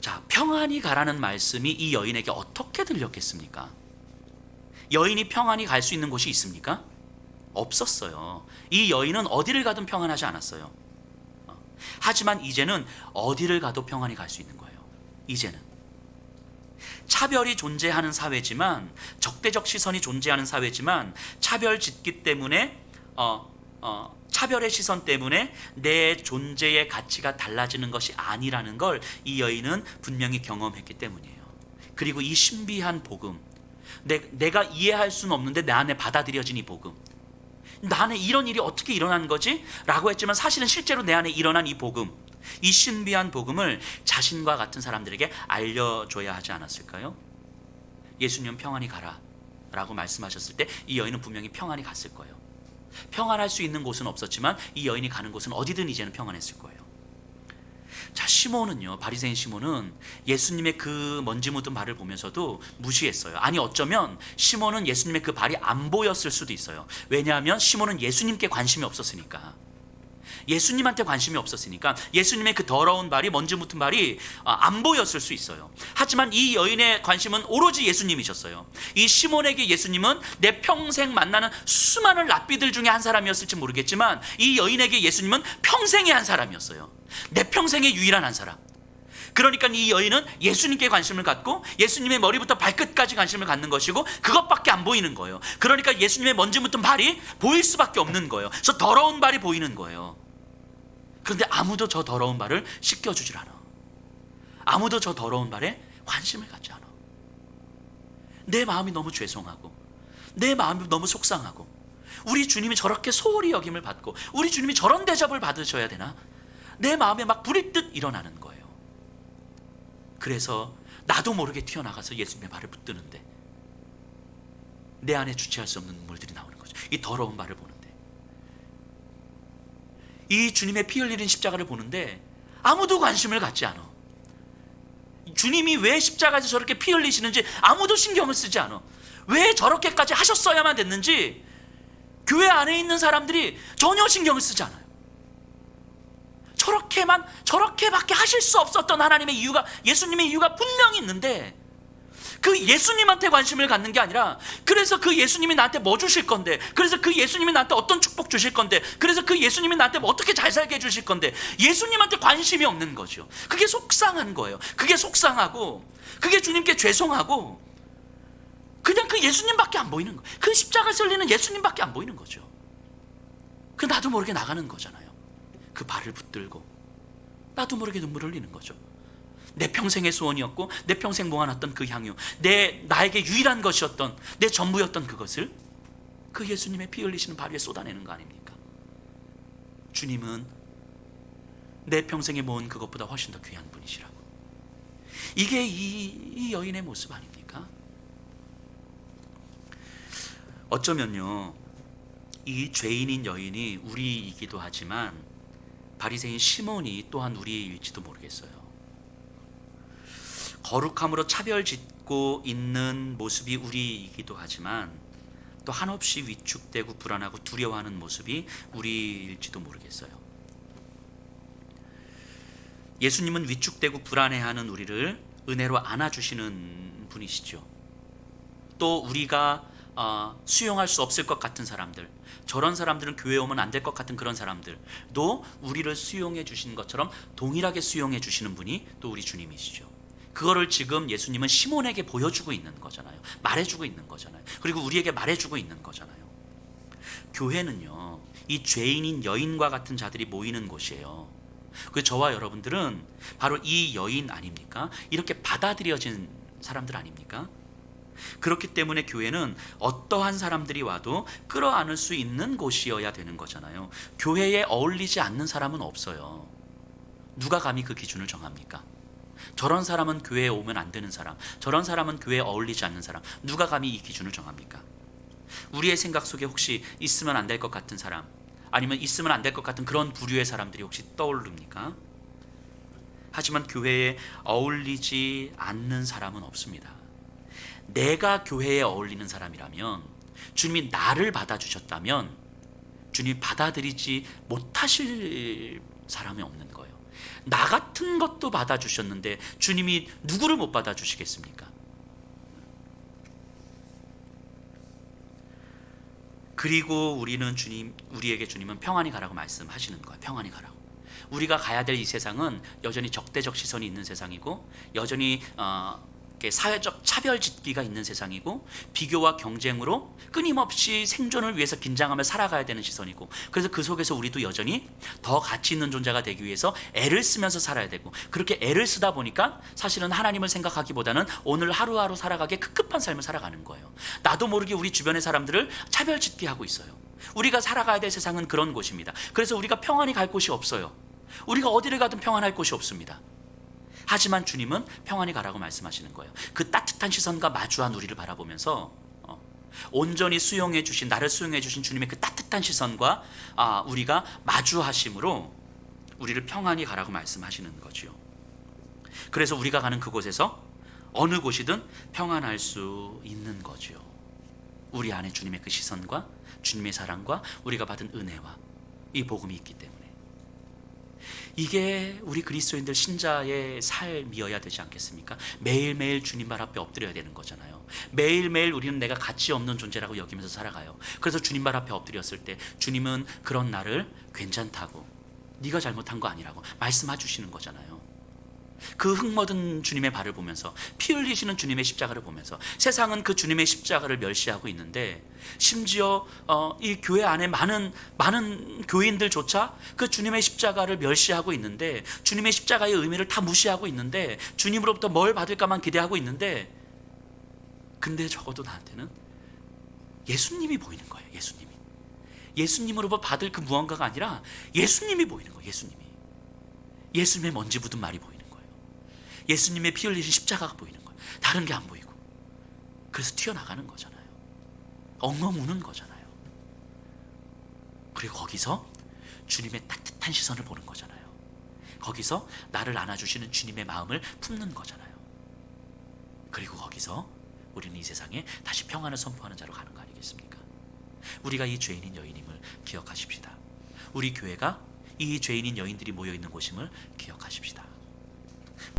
자, 평안히 가라는 말씀이 이 여인에게 어떻게 들렸겠습니까? 여인이 평안히 갈 수 있는 곳이 있습니까? 없었어요. 이 여인은 어디를 가든 평안하지 않았어요. 하지만 이제는 어디를 가도 평안히 갈 수 있는 거예요. 이제는 차별이 존재하는 사회지만, 적대적 시선이 존재하는 사회지만, 차별 짓기 때문에 차별의 시선 때문에 내 존재의 가치가 달라지는 것이 아니라는 걸 이 여인은 분명히 경험했기 때문이에요. 그리고 이 신비한 복음, 내가 이해할 수는 없는데 내 안에 받아들여진 이 복음, 나 안에 이런 일이 어떻게 일어난 거지? 라고 했지만 사실은 실제로 내 안에 일어난 이 복음, 이 신비한 복음을 자신과 같은 사람들에게 알려줘야 하지 않았을까요? 예수님은 평안히 가라 라고 말씀하셨을 때 이 여인은 분명히 평안히 갔을 거예요. 평안할 수 있는 곳은 없었지만 이 여인이 가는 곳은 어디든 이제는 평안했을 거예요. 자, 시몬은요, 바리새인 시몬은 예수님의 그 먼지 묻은 발을 보면서도 무시했어요. 아니, 어쩌면 시몬은 예수님의 그 발이 안 보였을 수도 있어요. 왜냐하면 시몬은 예수님께 관심이 없었으니까. 예수님한테 관심이 없었으니까 예수님의 그 더러운 발이, 먼지 묻은 발이 안 보였을 수 있어요. 하지만 이 여인의 관심은 오로지 예수님이셨어요. 이 시몬에게 예수님은 내 평생 만나는 수많은 랍비들 중에 한 사람이었을지 모르겠지만 이 여인에게 예수님은 평생의 한 사람이었어요. 내 평생의 유일한 한 사람. 그러니까 이 여인은 예수님께 관심을 갖고 예수님의 머리부터 발끝까지 관심을 갖는 것이고 그것밖에 안 보이는 거예요. 그러니까 예수님의 먼지 묻은 발이 보일 수밖에 없는 거예요. 저 더러운 발이 보이는 거예요. 그런데 아무도 저 더러운 발을 씻겨주질 않아. 아무도 저 더러운 발에 관심을 갖지 않아. 내 마음이 너무 죄송하고 내 마음이 너무 속상하고, 우리 주님이 저렇게 소홀히 여김을 받고 우리 주님이 저런 대접을 받으셔야 되나? 내 마음에 막 불이 듯 일어나는 거예요. 그래서 나도 모르게 튀어나가서 예수님의 발을 붙드는데 내 안에 주체할 수 없는 눈물들이 나오는 거죠. 이 더러운 발을 보는데, 이 주님의 피 흘리는 십자가를 보는데 아무도 관심을 갖지 않아. 주님이 왜 십자가에서 저렇게 피 흘리시는지 아무도 신경을 쓰지 않아. 왜 저렇게까지 하셨어야만 됐는지 교회 안에 있는 사람들이 전혀 신경을 쓰지 않아요. 저렇게밖에 하실 수 없었던 하나님의 이유가, 예수님의 이유가 분명히 있는데 그 예수님한테 관심을 갖는 게 아니라, 그래서 그 예수님이 나한테 뭐 주실 건데, 그래서 그 예수님이 나한테 어떤 축복 주실 건데, 그래서 그 예수님이 나한테 어떻게 잘 살게 해주실 건데, 예수님한테 관심이 없는 거죠. 그게 속상한 거예요. 그게 속상하고 그게 주님께 죄송하고, 그냥 그 예수님밖에 안 보이는 거예요. 그 십자가 설리는 예수님밖에 안 보이는 거죠. 그 나도 모르게 나가는 거잖아요. 그 발을 붙들고 나도 모르게 눈물을 흘리는 거죠. 내 평생의 소원이었고 내 평생 모아놨던 그 향유, 나에게 유일한 것이었던, 내 전부였던 그것을 그 예수님의 피 흘리시는 발 위에 쏟아내는 거 아닙니까? 주님은 내 평생에 모은 그것보다 훨씬 더 귀한 분이시라고. 이게 이 여인의 모습 아닙니까? 어쩌면요, 이 죄인인 여인이 우리이기도 하지만 바리새인 시몬이 또한 우리일지도 모르겠어요. 거룩함으로 차별짓고 있는 모습이 우리이기도 하지만 또 한없이 위축되고 불안하고 두려워하는 모습이 우리일지도 모르겠어요. 예수님은 위축되고 불안해하는 우리를 은혜로 안아주시는 분이시죠. 또 우리가 수용할 수 없을 것 같은 사람들, 저런 사람들은 교회에 오면 안 될 것 같은 그런 사람들도 우리를 수용해 주시는 것처럼 동일하게 수용해 주시는 분이 또 우리 주님이시죠. 그거를 지금 예수님은 시몬에게 보여주고 있는 거잖아요. 말해주고 있는 거잖아요. 그리고 우리에게 말해주고 있는 거잖아요. 교회는요, 이 죄인인 여인과 같은 자들이 모이는 곳이에요. 그 저와 여러분들은 바로 이 여인 아닙니까? 이렇게 받아들여진 사람들 아닙니까? 그렇기 때문에 교회는 어떠한 사람들이 와도 끌어안을 수 있는 곳이어야 되는 거잖아요. 교회에 어울리지 않는 사람은 없어요. 누가 감히 그 기준을 정합니까? 저런 사람은 교회에 오면 안 되는 사람, 저런 사람은 교회에 어울리지 않는 사람, 누가 감히 이 기준을 정합니까? 우리의 생각 속에 혹시 있으면 안 될 것 같은 사람, 아니면 있으면 안 될 것 같은 그런 부류의 사람들이 혹시 떠오릅니까? 하지만 교회에 어울리지 않는 사람은 없습니다. 내가 교회에 어울리는 사람이라면, 주님이 나를 받아주셨다면 주님이 받아들이지 못하실 사람이 없는 거예요. 나 같은 것도 받아주셨는데 주님이 누구를 못 받아주시겠습니까? 그리고 우리에게 주님은 평안히 가라고 말씀하시는 거예요. 평안히 가라고. 우리가 가야 될 이 세상은 여전히 적대적 시선이 있는 세상이고, 여전히 사회적 차별짓기가 있는 세상이고, 비교와 경쟁으로 끊임없이 생존을 위해서 긴장하며 살아가야 되는 시선이고, 그래서 그 속에서 우리도 여전히 더 가치 있는 존재가 되기 위해서 애를 쓰면서 살아야 되고, 그렇게 애를 쓰다 보니까 사실은 하나님을 생각하기보다는 오늘 하루하루 살아가기에 급급한 삶을 살아가는 거예요. 나도 모르게 우리 주변의 사람들을 차별짓기하고 있어요. 우리가 살아가야 될 세상은 그런 곳입니다. 그래서 우리가 평안히 갈 곳이 없어요. 우리가 어디를 가든 평안할 곳이 없습니다. 하지만 주님은 평안히 가라고 말씀하시는 거예요. 그 따뜻한 시선과 마주한 우리를 바라보면서 온전히 나를 수용해 주신 주님의 그 따뜻한 시선과 우리가 마주하심으로 우리를 평안히 가라고 말씀하시는 거죠. 그래서 우리가 가는 그곳에서 어느 곳이든 평안할 수 있는 거죠. 우리 안에 주님의 그 시선과 주님의 사랑과 우리가 받은 은혜와 이 복음이 있기 때문에, 이게 우리 그리스도인들 신자의 삶이어야 되지 않겠습니까? 매일매일 주님 발 앞에 엎드려야 되는 거잖아요. 매일매일 우리는 내가 가치 없는 존재라고 여기면서 살아가요. 그래서 주님 발 앞에 엎드렸을 때 주님은 그런 나를 괜찮다고, 네가 잘못한 거 아니라고 말씀해 주시는 거잖아요. 그 흙먹은 주님의 발을 보면서, 피 흘리시는 주님의 십자가를 보면서, 세상은 그 주님의 십자가를 멸시하고 있는데, 심지어 이 교회 안에 많은 교인들조차 그 주님의 십자가를 멸시하고 있는데, 주님의 십자가의 의미를 다 무시하고 있는데, 주님으로부터 뭘 받을까만 기대하고 있는데, 근데 적어도 나한테는 예수님이 보이는 거예요. 예수님으로부터 받을 그 무언가가 아니라 예수님이 보이는 거예요. 예수님의 먼지 묻은 말이 보이는 거예요. 예수님의 피 흘리신 십자가가 보이는 거예요. 다른 게 안 보이고. 그래서 튀어나가는 거잖아요. 엉엉 우는 거잖아요. 그리고 거기서 주님의 따뜻한 시선을 보는 거잖아요. 거기서 나를 안아주시는 주님의 마음을 품는 거잖아요. 그리고 거기서 우리는 이 세상에 다시 평안을 선포하는 자로 가는 거 아니겠습니까? 우리가 이 죄인인 여인임을 기억하십시다. 우리 교회가 이 죄인인 여인들이 모여있는 곳임을 기억하십시다.